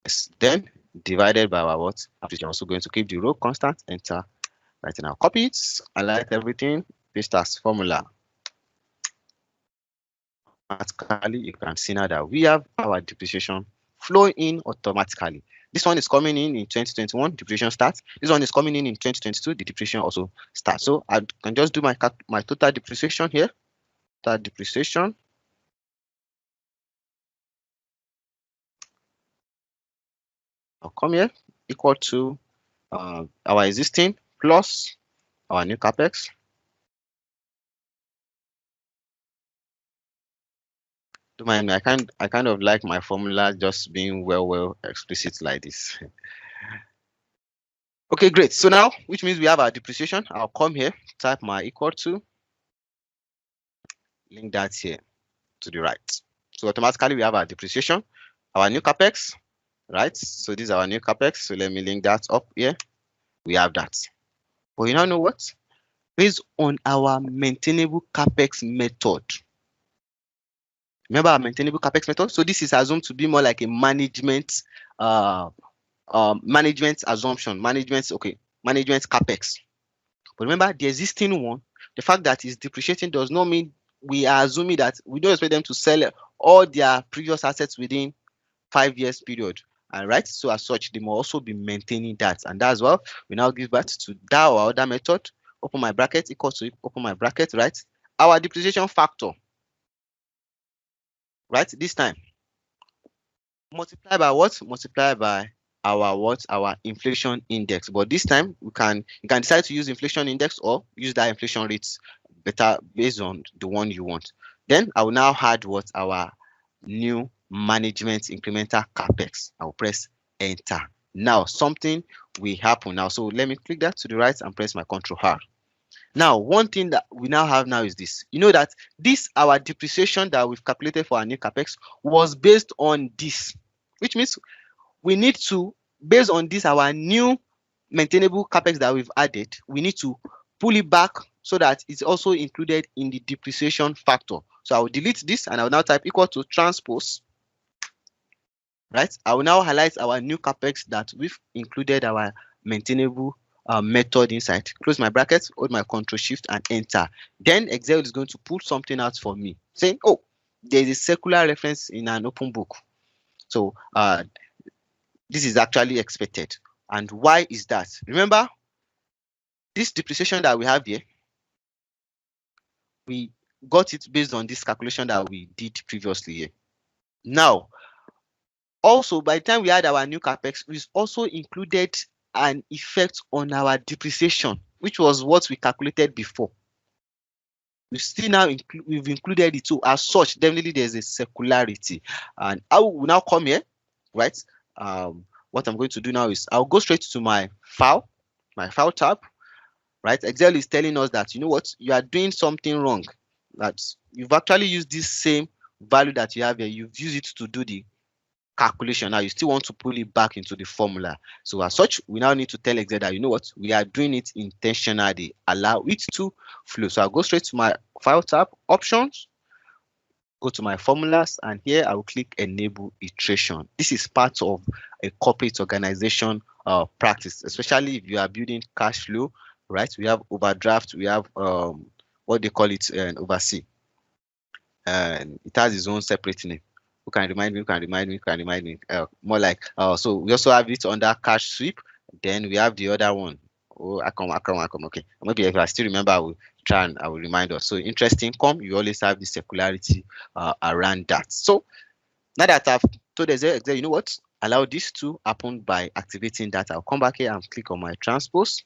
Yes. Then divided by our what? I'm also going to keep the row constant, enter. Right now, copy it, highlight everything, paste as formula. Automatically, you can see now that we have our depreciation flowing in automatically. This one is coming in 2021, depreciation starts. This one is coming in 2022, the depreciation also starts. So I can just do my total depreciation here. Total depreciation. I'll come here, equal to our existing plus our new capex. Don't mind me, I kind of like my formula just being well explicit like this. Okay, great. So now, which means we have our depreciation. I'll come here, type my equal to, link that here to the right. So automatically we have our depreciation, our new capex, right? So this is our new capex. So let me link that up here. We have that. But you now know what? Based on our maintainable capex method. Remember our maintainable capex method? So this is assumed to be more like a management management assumption, management capex. But remember, the existing one, the fact that it's depreciating does not mean we are assuming that we don't expect them to sell all their previous assets within 5 years period. And right, so as such, they will also be maintaining that. And that's why we now give back to that or other method. Open my bracket equals to open my bracket, right? Our depreciation factor, right? This time, multiply by what? Multiply by our inflation index. But this time you can decide to use inflation index or use that inflation rates better based on the one you want. Then I will now add what? Our new management incremental capex. I will press enter. Now something will happen now. So let me click that to the right and press my Ctrl R. Now, one thing that we now have now is this. You know that this, our depreciation that we've calculated for our new capex was based on this, which means we need to, based on this, our new maintainable capex that we've added, we need to pull it back so that it's also included in the depreciation factor. So I will delete this and I will now type equal to transpose. Right? I will now highlight our new capex that we've included our maintainable method inside. Close my brackets, hold my Ctrl Shift and enter. Then Excel is going to pull something out for me, saying, oh, there is a circular reference in an open book. So this is actually expected. And why is that? Remember, this depreciation that we have here, we got it based on this calculation that we did previously here. Now, also, by the time we had our new capex, we also included an effect on our depreciation, which was what we calculated before. We still now we've included it too. As such, definitely there's a circularity. And I will now come here, right? What I'm going to do now is I'll go straight to my file tab, right? Excel is telling us that, you know what, you are doing something wrong. That you've actually used this same value that you have here. You've used it to do the calculation. Now you still want to pull it back into the formula. So as such, we now need to tell Excel that, you know what, we are doing it intentionally. Allow it to flow. So I'll go straight to my file tab, options, go to my formulas, and here I will click enable iteration. This is part of a corporate organization practice, especially if you are building cash flow, right? We have overdraft, we have what they call it, oversee, and it has its own separate name. Who can remind me? More like, so we also have it under cash sweep. Then we have the other one. Oh, I come. Okay. Maybe if I still remember, I will try and I will remind us. So interest income, you always have the circularity around that. So now that I've told Excel, you know what? Allow this to happen by activating that. I'll come back here and click on my transpose,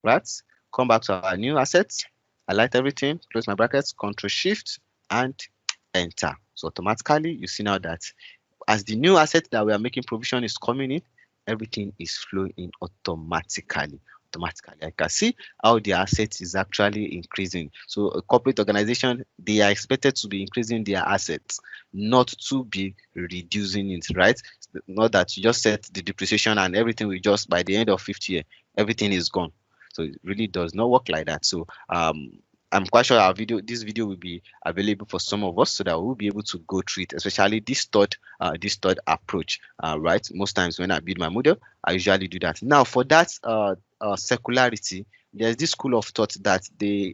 right? Come back to our new assets, highlight everything, close my brackets, Ctrl Shift and enter. So automatically, you see now that as the new asset that we are making provision is coming in, everything is flowing in automatically. I can see how the asset is actually increasing. So a corporate organization, they are expected to be increasing their assets, not to be reducing it, right? Not that you just set the depreciation and everything will just, by the end of 50 year, everything is gone. So it really does not work like that. So I'm quite sure this video will be available for some of us, so that we'll be able to go through it, especially this third approach. Right? Most times when I build my model, I usually do that. Now, for that circularity, there's this school of thought that they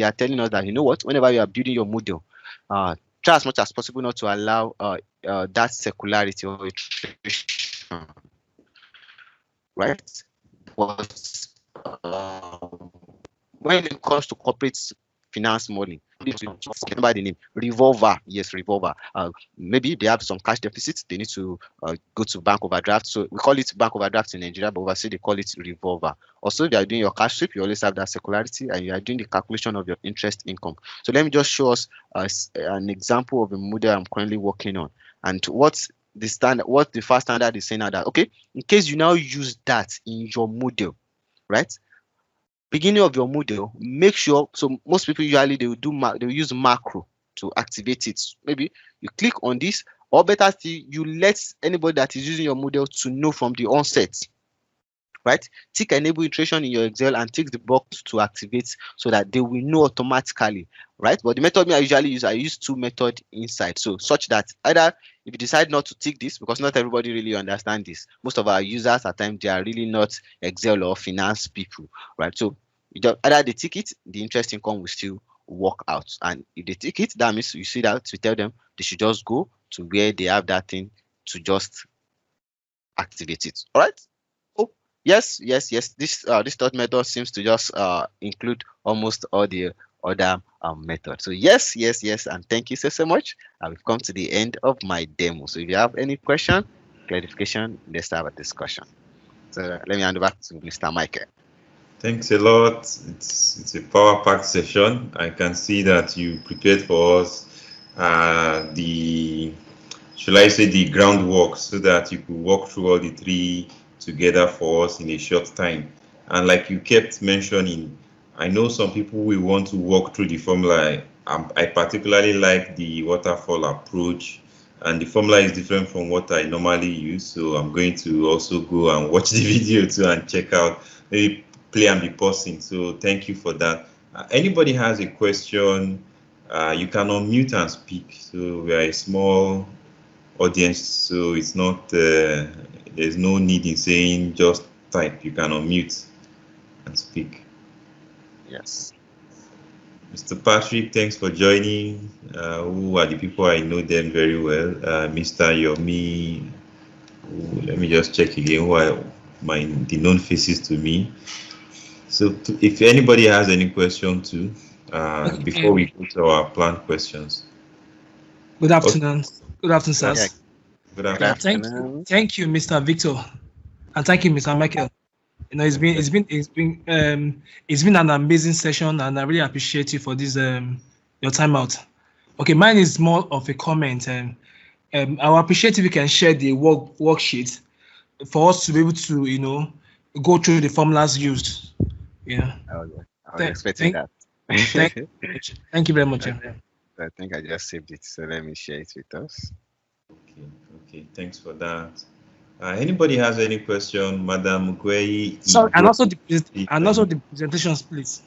are telling us that, you know what, whenever you are building your model, try as much as possible not to allow that circularity or iteration, right? But when it comes to corporate finance modeling, remember the name revolver. Yes, revolver. Maybe they have some cash deficits, they need to go to bank overdraft. So we call it bank overdraft in Nigeria, but overseas they call it revolver. Also, if you are doing your cash sweep, you always have that circularity, and you are doing the calculation of your interest income. So let me just show us an example of a model I'm currently working on, and what the first standard is saying now, that okay, in case you now use that in your model, right? Beginning of your model, make sure, so most people usually they will use macro to activate it. Maybe you click on this, or better still, you let anybody that is using your model to know from the onset, right? Tick enable iteration in your Excel and tick the box to activate, so that they will know automatically, right? But the method I usually use, I use two methods inside, so such that either if you decide not to tick this, because not everybody really understand this, most of our users at times they are really not Excel or finance people, right? So you just either they tick it, the interest income will still work out, and if they tick it, that means you see that we tell them they should just go to where they have that thing to just activate it. All right. Oh yes. This third method seems to just include almost all the other methods. So yes, and thank you so much. We've come to the end of my demo. So if you have any question, clarification, let's have a discussion. So let me hand over to Mr. Michael. Thanks a lot. It's a power-packed session. I can see that you prepared for us the groundwork, so that you could walk through all the three together for us in a short time. And like you kept mentioning, I know some people will want to walk through the formula. I particularly like the waterfall approach, and the formula is different from what I normally use. So I'm going to also go and watch the video too and check out, maybe play and be pausing. So thank you for that. Anybody has a question, you can unmute and speak. So we are a small audience, so it's not there's no need in saying just type. You can unmute and speak. Yes. Mr. Patrick, thanks for joining. Who are the people? I know them very well. Mr. Yomi, let me just check again who are the known faces to me. So if anybody has any question too, before we go to our planned questions. Good afternoon. Okay. Good afternoon, sir. Yeah. Good afternoon. Thank you, Mr. Victor, and thank you, Mr. Michael. You know, it's been an amazing session, and I really appreciate you for this your time out. Okay, mine is more of a comment, and I will appreciate if you can share the worksheet for us to be able to go through the formulas used. Yeah. Oh yeah. I was expecting that. Thank you very much. I think I just saved it, so let me share it with us. Okay. Thanks for that. Anybody has any question, Madam Gwei? Sorry, and also the presentations, please.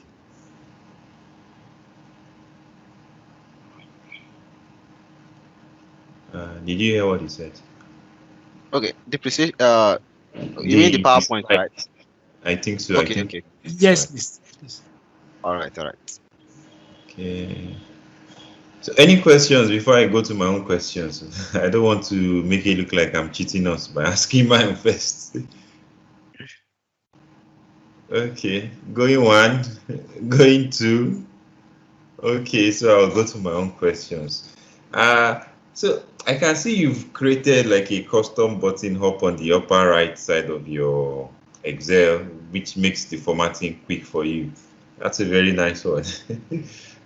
Did you hear what he said? Okay, you mean the PowerPoint, right? I think so. Okay. Yes, please. All right. Okay. So any questions before I go to my own questions? I don't want to make it look like I'm cheating us by asking mine first. Okay, going one, going two. Okay, so I'll go to my own questions. So I can see you've created like a custom button up on the upper right side of your Excel, which makes the formatting quick for you. That's a very nice one.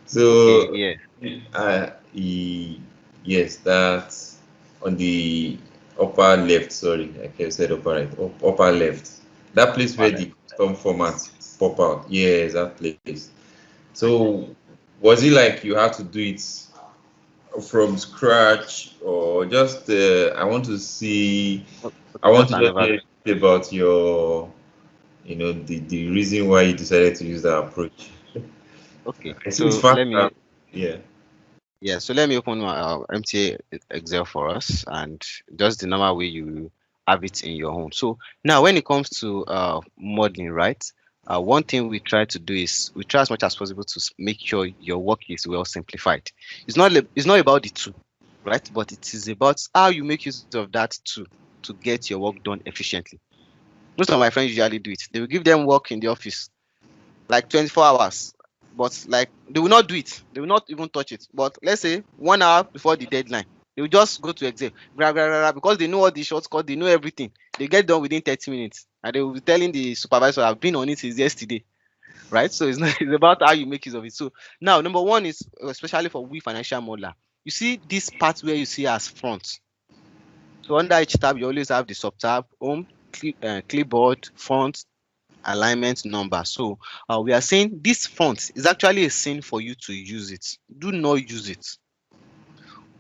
So okay, yeah. yes, that's on the upper left. Sorry, I said upper right. Upper left. That place where the custom formats pop out. Yes, that place. So was it like you had to do it from scratch, or just I want to see? I want to just hear about your, the reason why you decided to use that approach. Okay, So let me. Yeah. Yeah, so let me open my MTA Excel for us, and just the normal way you have it in your home. So now, when it comes to modeling, right? One thing we try to do is we try as much as possible to make sure your work is well simplified. It's not about the tool, right? But it is about how you make use of that tool to get your work done efficiently. Most of my friends usually do it. They will give them work in the office, like 24 hours, but like they will not do it. They will not even touch it. But let's say 1 hour before the deadline, they will just go to Excel, because they know all the shortcuts, they know everything. They get done within 30 minutes, and they will be telling the supervisor, "I've been on it since yesterday." Right? So it's not, it's about how you make use of it. So now, number one is, especially for we financial modeler, you see this part where you see as front. So under each tab, you always have the sub tab: home, clipboard, font, alignment, number. So we are saying this font is actually a sin for you to use it. Do not use it.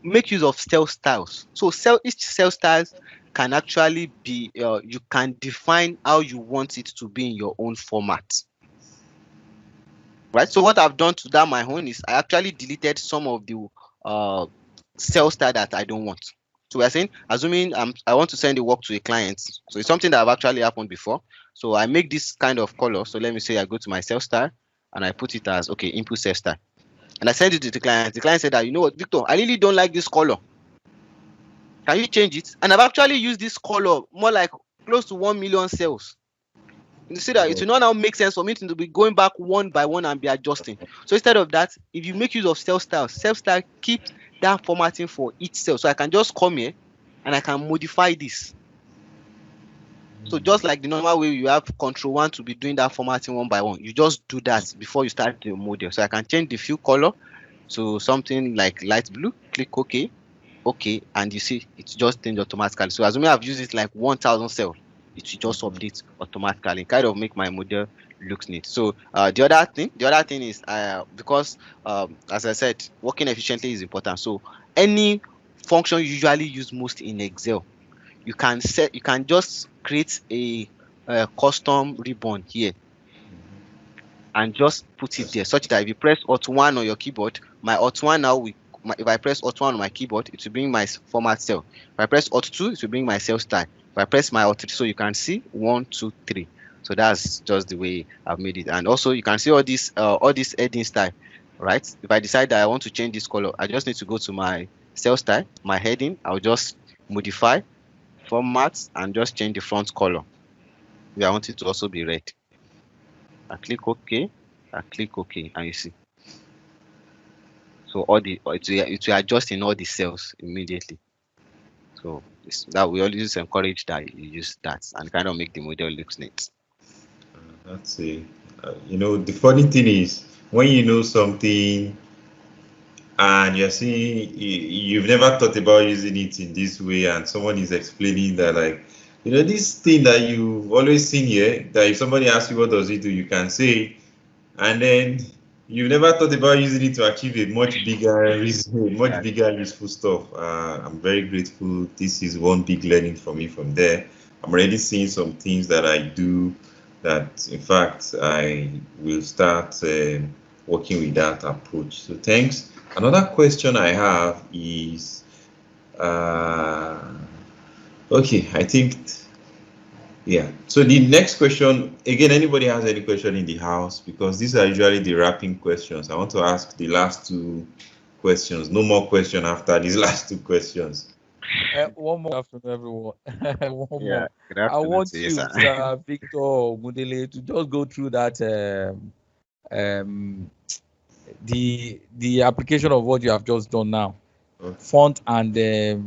Make use of cell styles. So each cell styles can actually be, you can define how you want it to be in your own format. Right? So what I've done to that my own is I actually deleted some of the cell style that I don't want. So we're saying, assuming I want to send a work to a client. So it's something that have actually happened before. So I make this kind of color. So let me say I go to my cell style and I put it as, okay, input cell style. And I send it to the client. The client said that, you know what, Victor, I really don't like this color. Can you change it? And I've actually used this color more like close to 1 million cells. You see that it will not now make sense for me to be going back one by one and be adjusting. So instead of that, if you make use of cell style keeps that formatting for each cell. So I can just come here and I can modify this. So just like the normal way you have Control-1 to be doing that formatting one by one, you just do that before you start the model. So I can change the fill color to something like light blue, click OK, and you see it just changed automatically. So assuming I've used it like 1,000 cells, it will just update automatically, kind of make my model look neat. So the other thing is, because as I said, working efficiently is important. So any function you usually use most in Excel, you can just create a custom ribbon here and just put it there, such that if you press Alt-1 on your keyboard, my Alt-1 now if I press Alt-1 on my keyboard, it will bring my format cell. If I press Alt-2, it will bring my cell style. If I press my Alt-3, so you can see 1, 2, 3. So that's just the way I've made it. And also you can see all this heading style, right? If I decide that I want to change this color, I just need to go to my cell style, my heading. I'll just modify, format, and just change the front color. If I want it to also be red, I click OK, and you see. So it will adjust in all the cells immediately. So that we always encourage that you use that and kind of make the model look neat. That's it. The funny thing is, when you know something and you're seeing, you've never thought about using it in this way, and someone is explaining that, like, this thing that you've always seen here, that if somebody asks you what does it do, you can say, and then you've never thought about using it to achieve a much bigger useful stuff. I'm very grateful. This is one big learning for me from there. I'm already seeing some things that I do that, in fact, I will start working with that approach. So thanks. Another question I have is, okay, I think, yeah. So the next question, again, anybody has any question in the house? Because these are usually the wrapping questions. I want to ask the last two questions. No more question after these last two questions. One more afternoon, everyone. One Yeah, more. I want you, Victor Ogundele, to just go through that the application of what you have just done now. Okay. Font and the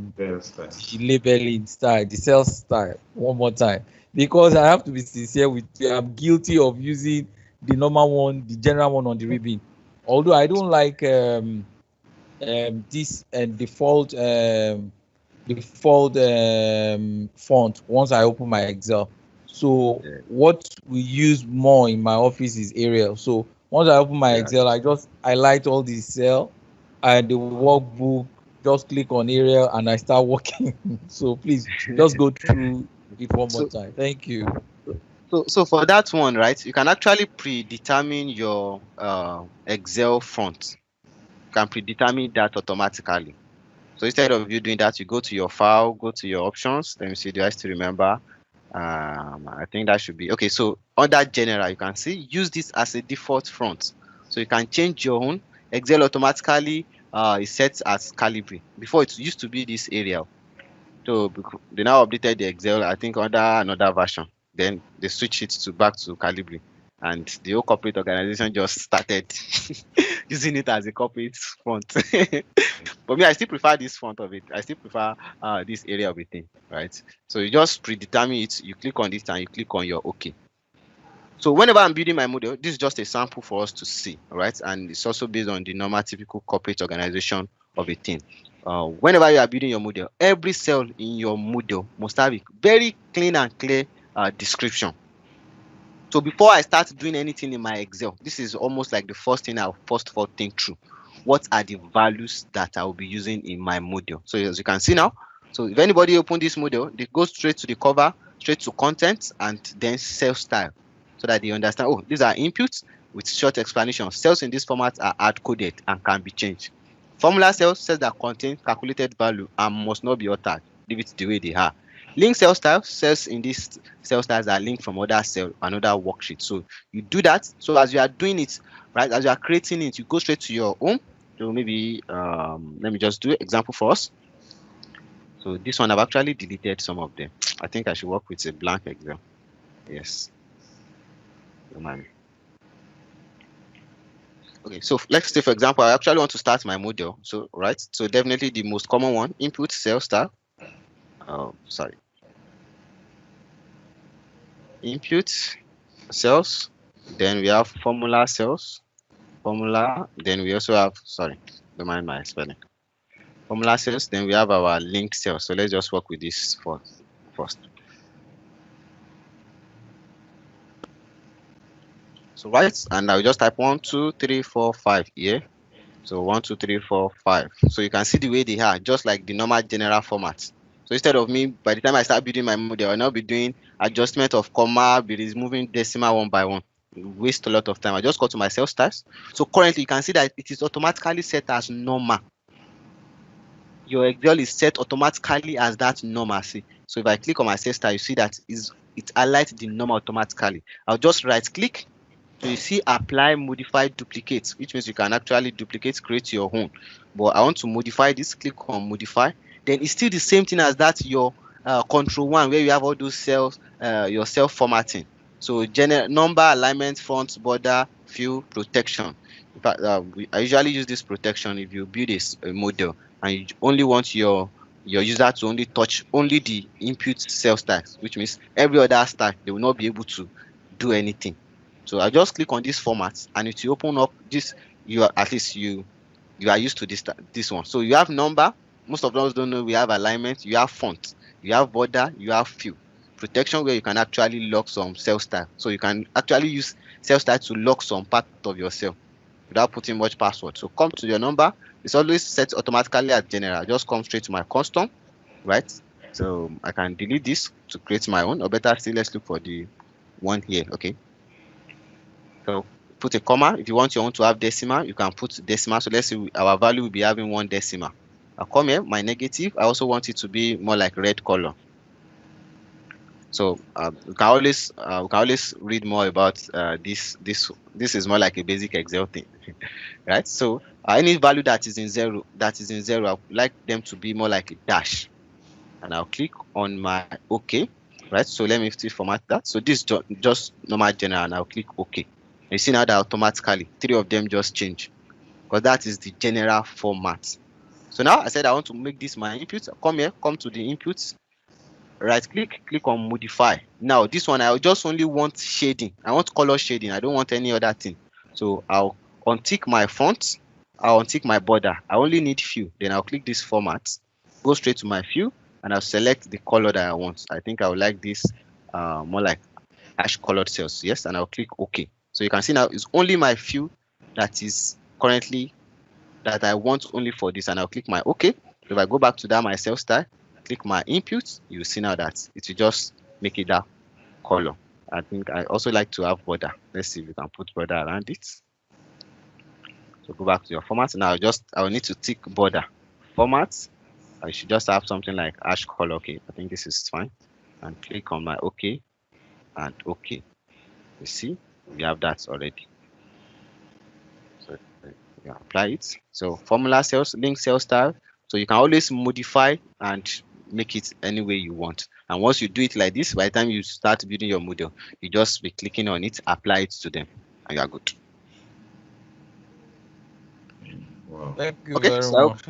labeling style, the sales style, one more time. Because I have to be sincere with you, I'm guilty of using the normal one, the general one on the ribbon. Although I don't like this default font once I open my Excel. So what we use more in my office is Arial. So once I open my Excel, I just highlight all the cell and the workbook, just click on Arial and I start working. So please just go through it one more time. Thank you. So for that one, right, you can actually predetermine your Excel font. You can predetermine that automatically. So instead of you doing that, you go to your file, go to your options. Let me see, do I still remember? I think that should be okay. So under general, you can see use this as a default font. So you can change your own. Excel automatically is set as Calibri. Before it used to be this Arial. So they now updated the Excel, I think under another version. Then they switched it to back to Calibri, and the whole corporate organization just started using it as a corporate font. But me, I still prefer this font of it. I still prefer this area of a thing, right? So you just predetermine it. You click on this and you click on your OK. So whenever I'm building my model, this is just a sample for us to see, right? And it's also based on the normal typical corporate organization of a thing. Whenever you are building your model, every cell in your model must have a very clean and clear description. So before I start doing anything in my Excel, this is almost like the first thing I'll first of all think through. What are the values that I will be using in my model? So as you can see now, so if anybody open this model, they go straight to the cover, straight to content, and then cell style, so that they understand, oh, these are inputs with short explanation. Cells in this format are hard-coded and can be changed. Formula cells that contain calculated value and must not be altered. Leave it the way they are. Link cell style, cells in this cell styles are linked from other cell, another worksheet. So you do that. So as you are doing it, right, as you are creating it, you go straight to your home. So maybe let me just do an example for us. So this one I've actually deleted some of them. I think I should work with a blank Excel. Yes. Don't mind me. Okay, so let's say for example, I actually want to start my model. So right, so definitely the most common one, input cell style. Sorry. Input cells, then we have formula cells, then we also have, sorry, don't mind my spelling, formula cells, then we have our link cells. So let's just work with this first. So right, and I'll just type 1 2 3 4 5 here. So 1 2 3 4 5. So you can see the way they are, just like the normal general format. So instead of me, by the time I start building my model, I'll now be doing adjustment of comma, be removing decimal one by one. Waste a lot of time. I just go to my cell styles. So currently you can see that it is automatically set as normal. Your Excel is set automatically as that normal. See, so if I click on my cell style, you see that it highlights the normal automatically. I'll just right click. So you see apply, modify, duplicate, which means you can actually duplicate, create your own. But I want to modify this, click on modify. Then it's still the same thing as that, your control one, where you have all those cells, your cell formatting. So general number, alignment, font, border, fill, protection. In fact, I usually use this protection if you build a model and you only want your user to only touch only the input cell stacks, which means every other stack they will not be able to do anything. So I just click on this format and it will open up this. You are at least you are used to this one. So you have number. Most of those don't know we have alignment. You have font. You have border. You have fill. Protection, where you can actually lock some cell style. So you can actually use cell style to lock some part of your cell without putting much password. So come to your number. It's always set automatically at general. Just come straight to my custom, right? So I can delete this to create my own, or better still, let's look for the one here. Okay. So put a comma. If you want your own to have decimal, you can put decimal. So let's say our value will be having 1 decimal. I'll come here, my negative. I also want it to be more like red color. So we can always read more about this. This is more like a basic Excel thing, right? So any value that is in zero, I would like them to be more like a dash, and I'll click on my OK, right? So let me still format that. So this is just normal general, and I'll click OK. You see now that automatically 3 of them just change, because that is the general format. So now I said I want to make this my input. Come here, come to the inputs, right click, click on modify. Now this one I just only want shading. I want color shading. I don't want any other thing. So I'll untick my font, I'll untick my border. I only need few. Then I'll click this format, go straight to my few, and I'll select the color that I want. I think I would like this more like ash colored cells. Yes, and I'll click OK. So you can see now it's only my few that is currently that I want only for this, and I'll click my OK. If I go back to that my cell style, click my input, you see now that it will just make it that color. I think I also like to have border. Let's see if we can put border around it. So go back to your format. Now I will need to tick border format. I should just have something like ash color. Okay, I think this is fine. And click on my OK and OK. You see, we have that already. So you apply it. So formula cells, link cell style. So you can always modify and make it any way you want. And once you do it like this, by the time you start building your model, you just be clicking on it, apply it to them, and you are good. Wow. Thank you very much.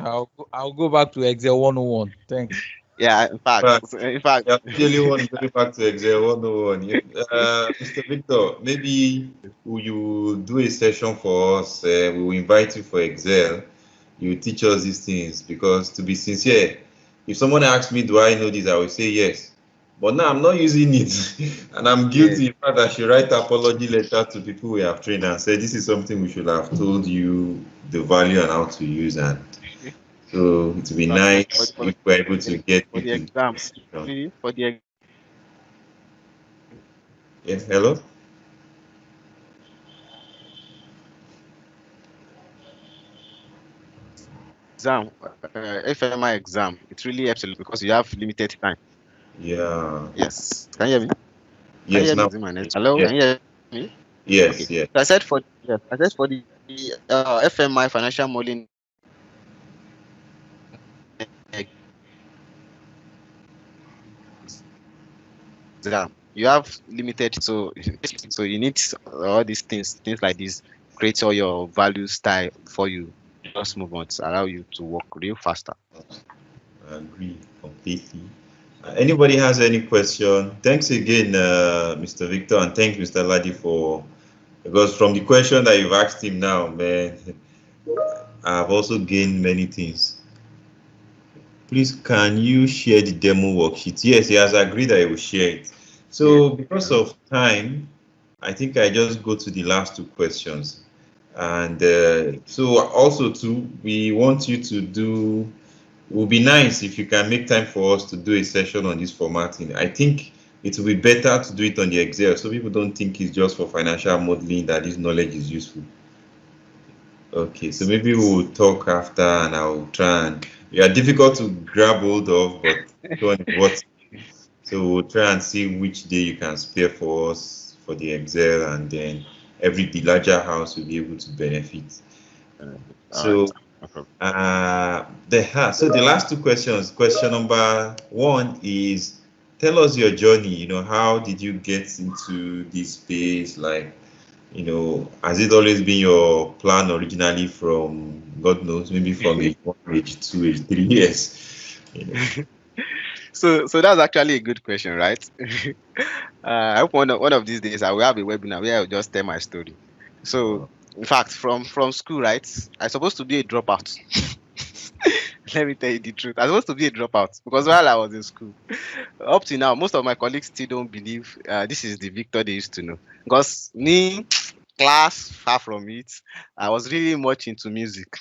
I'll go back to Excel 101. Thanks. Yeah, in fact, yeah, really want to go back to Excel 101. Mr. Victor, maybe you do a session for us. We will invite you for Excel. You teach us these things, because to be sincere, if someone asks me, do I know this, I will say yes. But now I'm not using it, and I'm guilty. In fact, I should write an apology letter to people we have trained and say this is something we should have told you the value and how to use. And so it would be nice if we're able to get for the exam. For the yes, hello. Exam, FMI exam, it really helps because you have limited time. Yeah. Yes. Can you hear me? Yes. Now. Hello. Yes. Can you hear me? Yes. Okay. Yes. So I said for the FMI financial modeling exam, you have limited. So you need all these things like this. Create all your value style before you just move on to allow you to work real faster. I agree completely. Anybody has any question? Thanks again, Mr. Victor, and thanks, Mr. Ladi, because from the question that you've asked him now, man, I've also gained many things. Please, can you share the demo worksheet? Yes, he has agreed that he will share it. So because of time, I think I just go to the last two questions. And so also too, we want you to do, it would be nice if you can make time for us to do a session on this formatting. I think it will be better to do it on the Excel so people don't think it's just for financial modeling that this knowledge is useful. Okay, so maybe we'll talk after and I'll try and, you are difficult to grab hold of, but so we'll try and see which day you can spare for us for the Excel, and then the larger house will be able to benefit. So the last two questions. Question number one is, tell us your journey. How did you get into this space? Like, has it always been your plan originally from, God knows, maybe from age 1, age 2, age 3 years? So that's actually a good question, right? I hope one of these days I will have a webinar where I'll just tell my story. So, in fact, from school, right, I'm supposed to be a dropout. Let me tell you the truth. I'm supposed to be a dropout because while I was in school, up to now, most of my colleagues still don't believe this is the Victor they used to know. Because me, class, far from it, I was really much into music.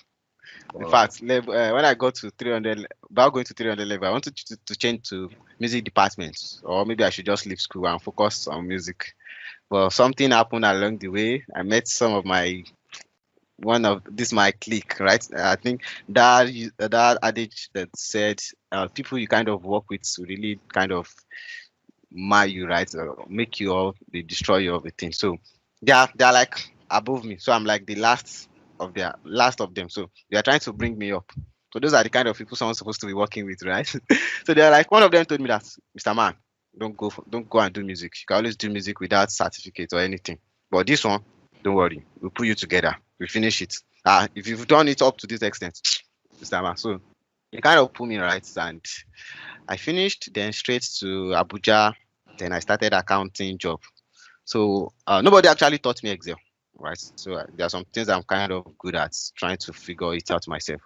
Wow. In fact, when I got to 300, about going to 300 level, I wanted to change to music department, or maybe I should just leave school and focus on music. Well, something happened along the way. I met some of my clique, right? I think that adage that said people you kind of work with to really kind of mar you, right? Make you all, they destroy you everything. So they're like above me. So I'm like the last of them. So they are trying to bring me up. So those are the kind of people someone's supposed to be working with, right? So they're like, one of them told me that, Mr. Man, don't go and do music. You can always do music without certificate or anything. But this one, don't worry, we'll put you together. We'll finish it. If you've done it up to this extent, Mr. Man. So they kind of put me right, and I finished, then straight to Abuja. Then I started accounting job. So nobody actually taught me Excel. right? So there are some things I'm kind of good at trying to figure it out myself.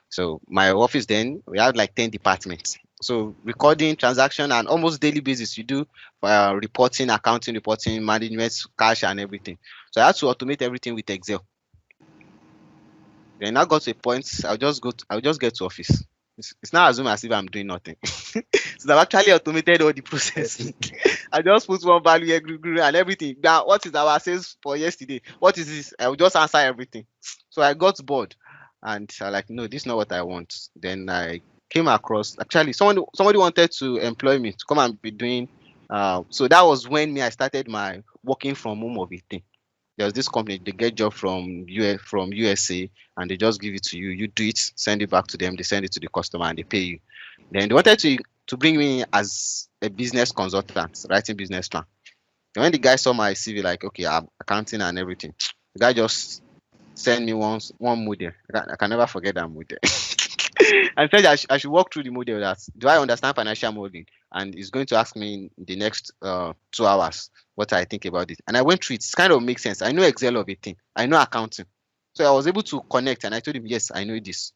So my office then we had like 10 departments. So recording, transaction, and almost daily basis you do reporting, accounting, reporting, management, cash, and everything. So I had to automate everything with Excel. Then I got to a point I'll just get to office. It's not assume as if I'm doing nothing. So I've actually automated all the process. I just put one value here, and everything. Now, what is our sales for yesterday? What is this? I will just answer everything. So I got bored, and I like, no, this is not what I want. Then I came across actually somebody wanted to employ me to come and be doing. So that was when I started my working from home of a thing. There was this company, they get job from USA, and they just give it to you. You do it, send it back to them, they send it to the customer, and they pay you. Then they wanted to bring me as a business consultant, writing business plan. And when the guy saw my CV, like, okay, I'm accounting and everything, the guy just sent me one model. I can never forget that model. And said I should walk through the model. That do I understand financial modeling? And he's going to ask me in the next 2 hours what I think about it. And I went through it. It kind of makes sense. I know Excel of a thing. I know accounting. So I was able to connect, and I told him, yes, I know this.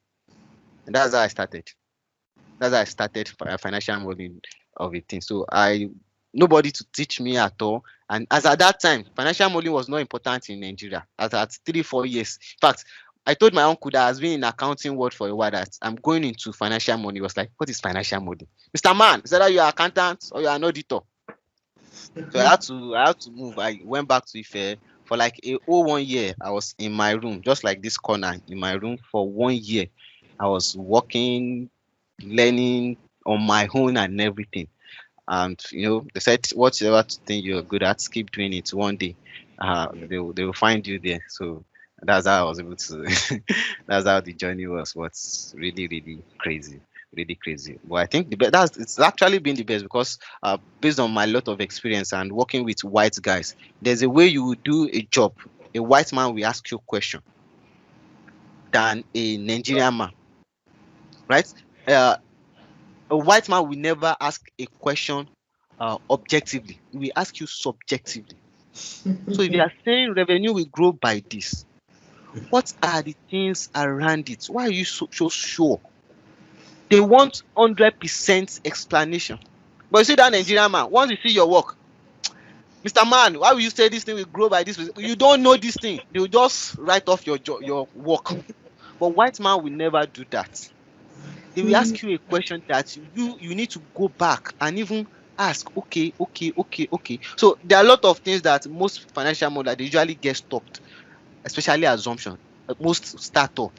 And that's how I started. That's how I started financial modeling of a thing. So nobody to teach me at all. And as at that time, financial modeling was not important in Nigeria. As at 3-4 years. In fact, I told my uncle that has been in accounting world for a while that I'm going into financial modeling. He was like, what is financial modeling? Mr. Man, is that you're an accountant or you're an auditor? So I had to move. I went back to Ife for like a whole 1 year. I was in my room, just like this corner in my room for 1 year. I was working, learning on my own and everything. And they said, whatever thing you're good at, keep doing it. One day, they will find you there. So that's how I was able to. That's how the journey was. What's really, really crazy. Really crazy. But I think it's actually been the best because based on my lot of experience and working with white guys, there's a way you will do a job. A white man will ask you a question than a Nigerian man, right? A white man will never ask a question objectively. He will ask you subjectively. So if you are saying revenue will grow by this, what are the things around it? Why are you so sure? They want 100% explanation. But you see that Nigerian man, once you see your work, Mr. Man, why will you say this thing will grow by this? You don't know this thing. They will just write off your work. But white man will never do that. They will ask you a question that you need to go back and even ask, okay. So there are a lot of things that most financial models they usually get stopped, especially assumption. Most startup,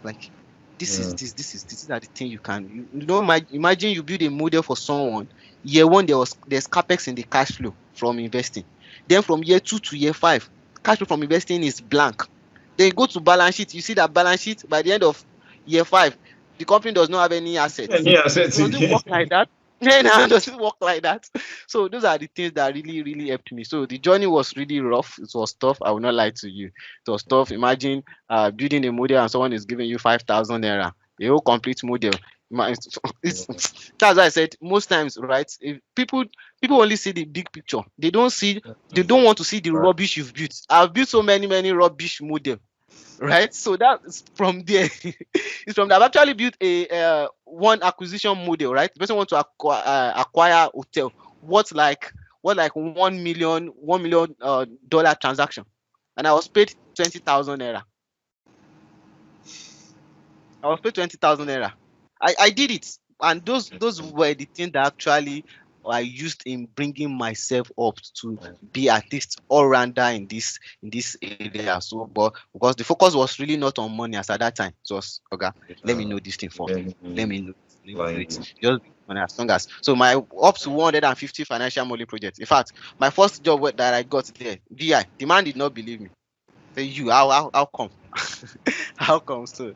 like this is the thing you can. You don't imagine you build a model for someone. Year 1 there's capex in the cash flow from investing. Then from year 2 to year 5, cash flow from investing is blank. Then you go to balance sheet. You see that balance sheet by the end of year 5, the company does not have any assets. Does it work like that? Does it work like that? So those are the things that really, really helped me. So the journey was really rough. It was tough. I will not lie to you. It was tough. Imagine building a model and someone is giving you 5,000 naira, a whole complete model. That's why I said most times, right? If people only see the big picture. They don't want to see the rubbish you've built. I've built so many rubbish models. Right, so that's from there. It's from there. I've actually built a one acquisition model. Right, the person wants to acquire hotel. What like $1 million dollar transaction, and I was paid 20,000 naira. I did it, and those were the things that actually I used in bringing myself up to be at least all-rounder in this area. So, but because the focus was really not on money as at that time, it was okay. Let me know this thing first. Let me know it. Just as long as so my up to 150 financial modeling projects. In fact, my first job that I got there, VI, the man did not believe me. Say how come? How come? So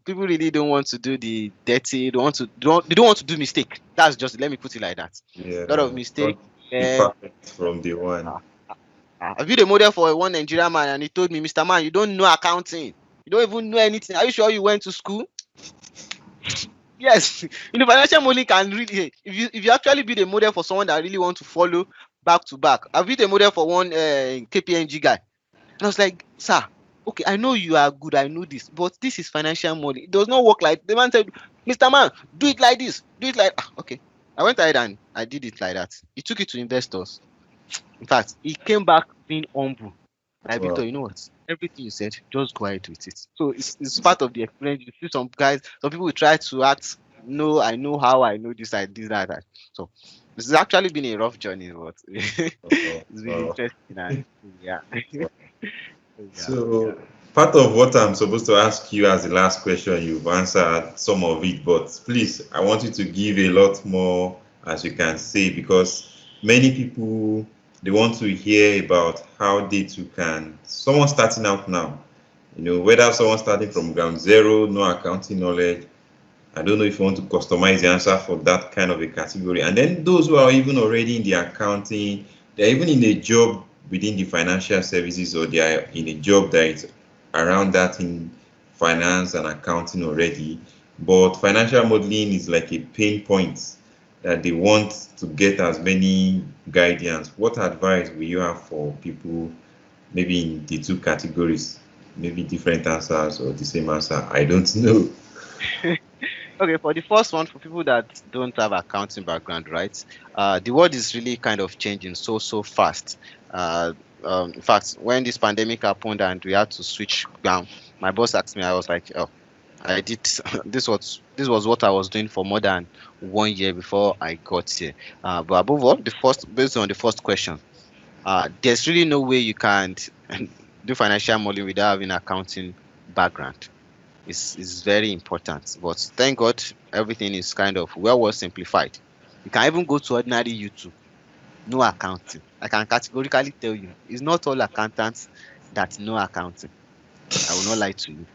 people really don't want to do the dirty. They don't want to do mistake. That's just, let me put it like that. Yeah, a lot of mistake. From the one. I built a model for one Nigerian man, and he told me, Mr. Man, you don't know accounting. You don't even know anything. Are you sure you went to school? Yes. Financial modeling can really. If you actually build a model for someone that really want to follow back to back. I built a model for one KPMG guy. I was like, sir, okay, I know you are good, I know this, but this is financial modeling. It does not work like the man said, Mr. Man, do it like this, do it like okay. I went ahead and I did it like that. He took it to investors. In fact, he came back being humble. Like, Wow. Victor, you know what? Everything you said, just go ahead with it. So it's part of the experience. You see some guys, some people will try to act, no, I know how, I know this, I did that. So this has actually been a rough journey, but it's been interesting. And yeah. So part of what I'm supposed to ask you as the last question, you've answered some of it, but please, I want you to give a lot more as you can say, because many people, they want to hear about how they too can, someone starting out now, whether someone starting from ground zero, no accounting knowledge. I don't know if you want to customize the answer for that kind of a category. And then those who are even already in the accounting, they're even in a job within the financial services, or they are in a job that is around that in finance and accounting already. But financial modeling is like a pain point that they want to get as many guidance. What advice will you have for people maybe in the two categories? Maybe different answers or the same answer. I don't know. Okay, for the first one, for people that don't have accounting background, right? The world is really kind of changing so fast. In fact, when this pandemic happened and we had to switch down, my boss asked me, I was like, oh, I did this was what I was doing for more than 1 year before I got here. But above all, based on the first question, there's really no way you can do financial modeling without having accounting background. Is very important. But thank God everything is kind of well simplified. You can even go to ordinary YouTube, no accounting. I can categorically tell you, it's not all accountants that know accounting. I will not lie to you.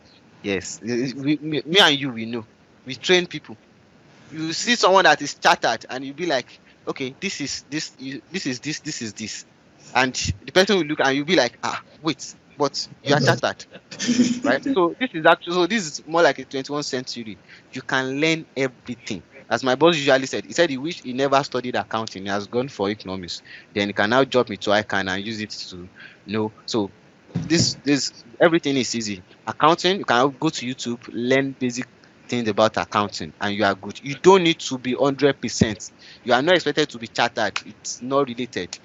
Yes, me and you, we know. We train people. You see someone that is chartered, and you be like, okay, this is this, this is this, this is this, and the person will look and you'll be like, wait, but you are chartered, right? So this is more like a 21st century. You can learn everything. As my boss usually said, he said he wished he never studied accounting. He has gone for economics. Then he can now jump into ICANN and use it to know. So this everything is easy. Accounting, you can go to YouTube, learn basic things about accounting, and you are good. You don't need to be 100%. You are not expected to be chartered. It's not related,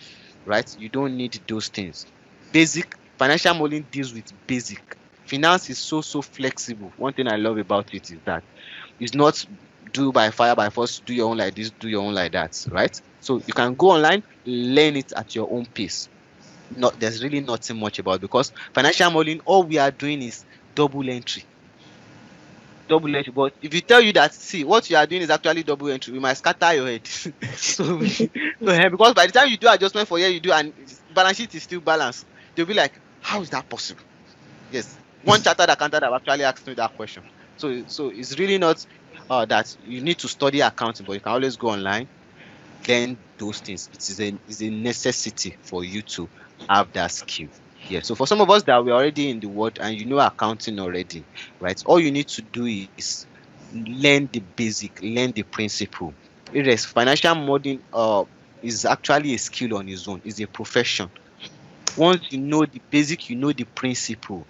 right? You don't need those things. Basic financial modeling deals with basic. Finance is so flexible. One thing I love about it is that it's not do by fire by force, do your own like this, do your own like that, right? So you can go online, learn it at your own pace. There's really nothing much about it, because financial modeling, all we are doing is double entry. But if you tell you that, see, what you are doing is actually double entry, we might scatter your head. so because by the time you do adjustment for here, you do, and balance sheet is still balanced, they'll be like, how is that possible? Yes, one chartered accountant have actually asked me that question. So it's really not that you need to study accounting, but you can always go online, learn those things. It is a necessity for you to have that skill. Yeah. So for some of us that we're already in the world and you know accounting already, right? All you need to do is learn the basic, learn the principle. Whereas financial modeling is actually a skill on its own. It's a profession. Once you know the basic, you know the principle,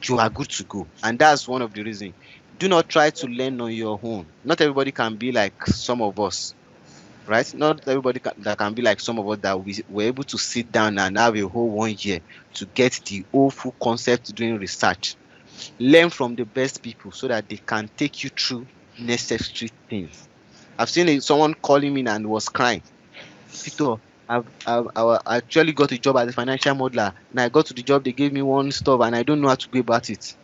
you are good to go. And that's one of the reasons. Do not try to learn on your own. Not everybody can be like some of us, right? Not everybody that can be like some of us that we were able to sit down and have a whole 1 year to get the whole full concept doing research. Learn from the best people so that they can take you through necessary things. I've seen someone calling me and was crying. Victor, I actually got a job as a financial modeler, and I got to the job, they gave me one stuff and I don't know how to go about it.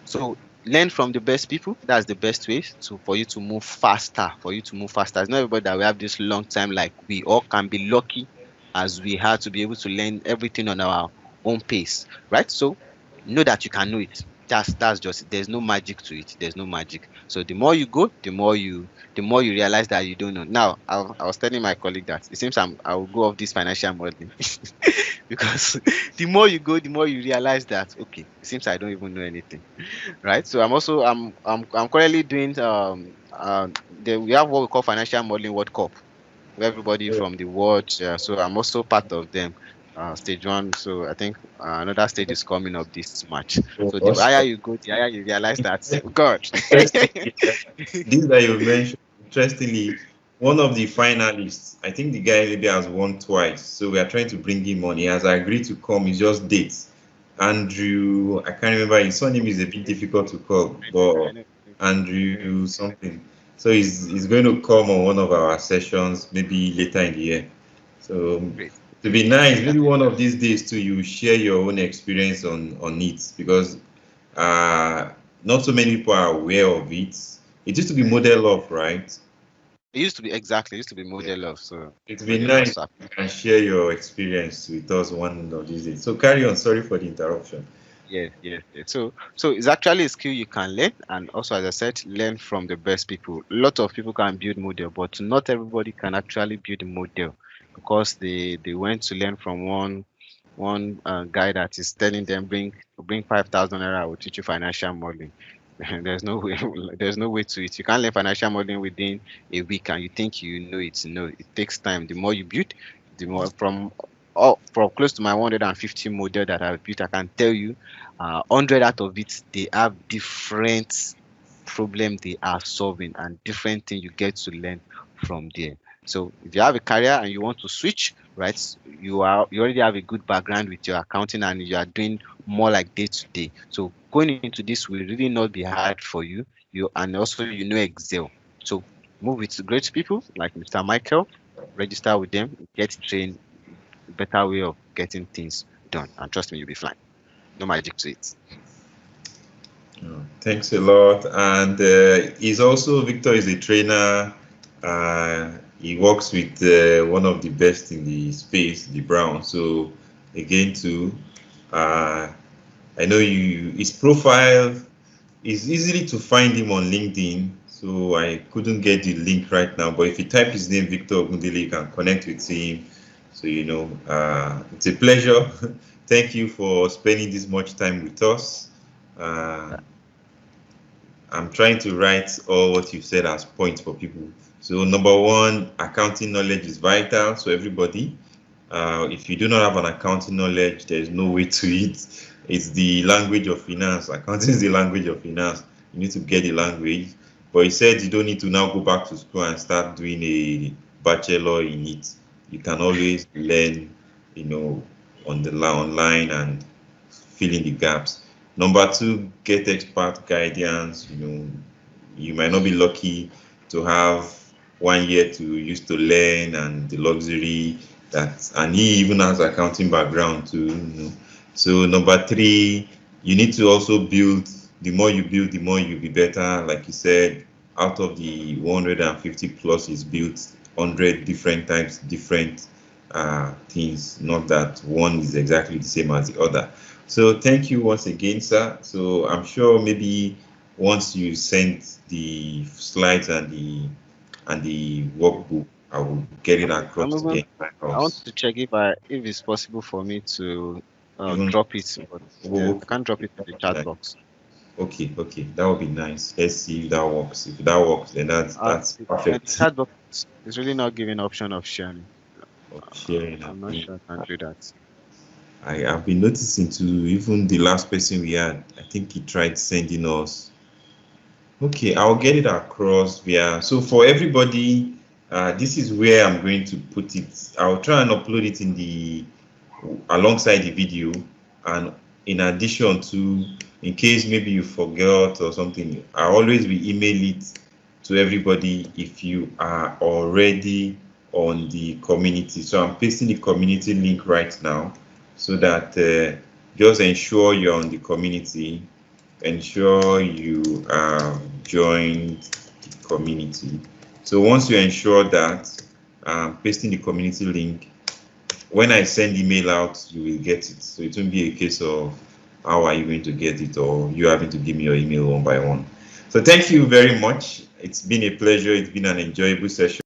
So learn from the best people. That's the best way for you to move faster. It's not everybody that we have this long time. Like, we all can be lucky as we have to be able to learn everything on our own pace, right? So know that you can know it. That's just it. There's no magic to it. There's no magic. So the more you go, the more you realize that you don't know. Now, I was telling my colleague that it seems I will go off this financial modeling because the more you go, the more you realize that, okay, it seems I don't even know anything, right? So I'm currently doing we have what we call Financial Modeling World Cup, where everybody from the world. So I'm also part of them. stage 1. So I think another stage is coming up this March. So the higher you go, the higher you realize that God. Interestingly, this that you mentioned, interestingly, one of the finalists, I think the guy maybe has won twice. So we are trying to bring him on. He has agreed to come. It's just dates. Andrew, I can't remember. His surname is a bit difficult to call, but Andrew something. So he's going to come on one of our sessions maybe later in the year. So to be nice, maybe one of these days too, you share your own experience on it, because not so many people are aware of it. It used to be model of, right? It used to be exactly. It used to be model of. So it'd be nice if you can share your experience with us one of these days. So carry on. Sorry for the interruption. Yes. So it's actually a skill you can learn, and also, as I said, learn from the best people. A lot of people can build model, but not everybody can actually build a model, because they went to learn from one guy that is telling them bring 5,000 naira, I will teach you financial modeling. There's no way to it. You can't learn financial modeling within a week and you think you know it. No, it takes time. The more you build, the more from close to my 150 model that I've built, I can tell you 100 out of it, they have different problem they are solving and different thing you get to learn from there. So if you have a career and you want to switch, right, you already have a good background with your accounting and you are doing more like day to day. So going into this will really not be hard for you. And also you know Excel. So move with great people like Mr. Michael, register with them, get trained, better way of getting things done. And trust me, you'll be fine. No magic to it. Thanks a lot. And Victor is a trainer. He works with one of the best in the space, the Brown. So again, too, I know his profile is easily to find him on LinkedIn. So I couldn't get the link right now, but if you type his name, Victor Ogundele, you can connect with him. So, it's a pleasure. Thank you for spending this much time with us. I'm trying to write all what you've said as points for people. So number 1, accounting knowledge is vital. So everybody, if you do not have an accounting knowledge, there's no way to it. It's the language of finance. Accounting is the language of finance. You need to get the language. But he said you don't need to now go back to school and start doing a bachelor in it. You can always learn, on the online and fill in the gaps. Number 2, get expert guidance. You might not be lucky to have 1 year to use to learn and the luxury and he even has accounting background too. So number 3, you need to also build. The more you build, the more you'll be better. Like you said, out of the 150 plus is built 100 different types, different things, not that one is exactly the same as the other. So thank you once again, sir. So I'm sure maybe once you send the slides and the workbook, I will get it across again. I want to check if it's possible for me to drop it, but I can't drop it in the chat box. Okay, that would be nice. Let's see if that works. If that works, then that's perfect. The chat box is really not giving option of sharing. I'm not sure I can do that. I have been noticing to even the last person we had, I think he tried sending us. Okay, I'll get it across via. So for everybody, this is where I'm going to put it. I'll try and upload it alongside the video, and in addition to, in case maybe you forgot or something, I always will email it to everybody if you are already on the community. So I'm pasting the community link right now, so that just ensure you're on the community, ensure you joined the community. So once you ensure that, pasting the community link, when I send email out, you will get it. So it won't be a case of how are you going to get it, or you having to give me your email one by one. So thank you very much. It's been a pleasure. It's been an enjoyable session.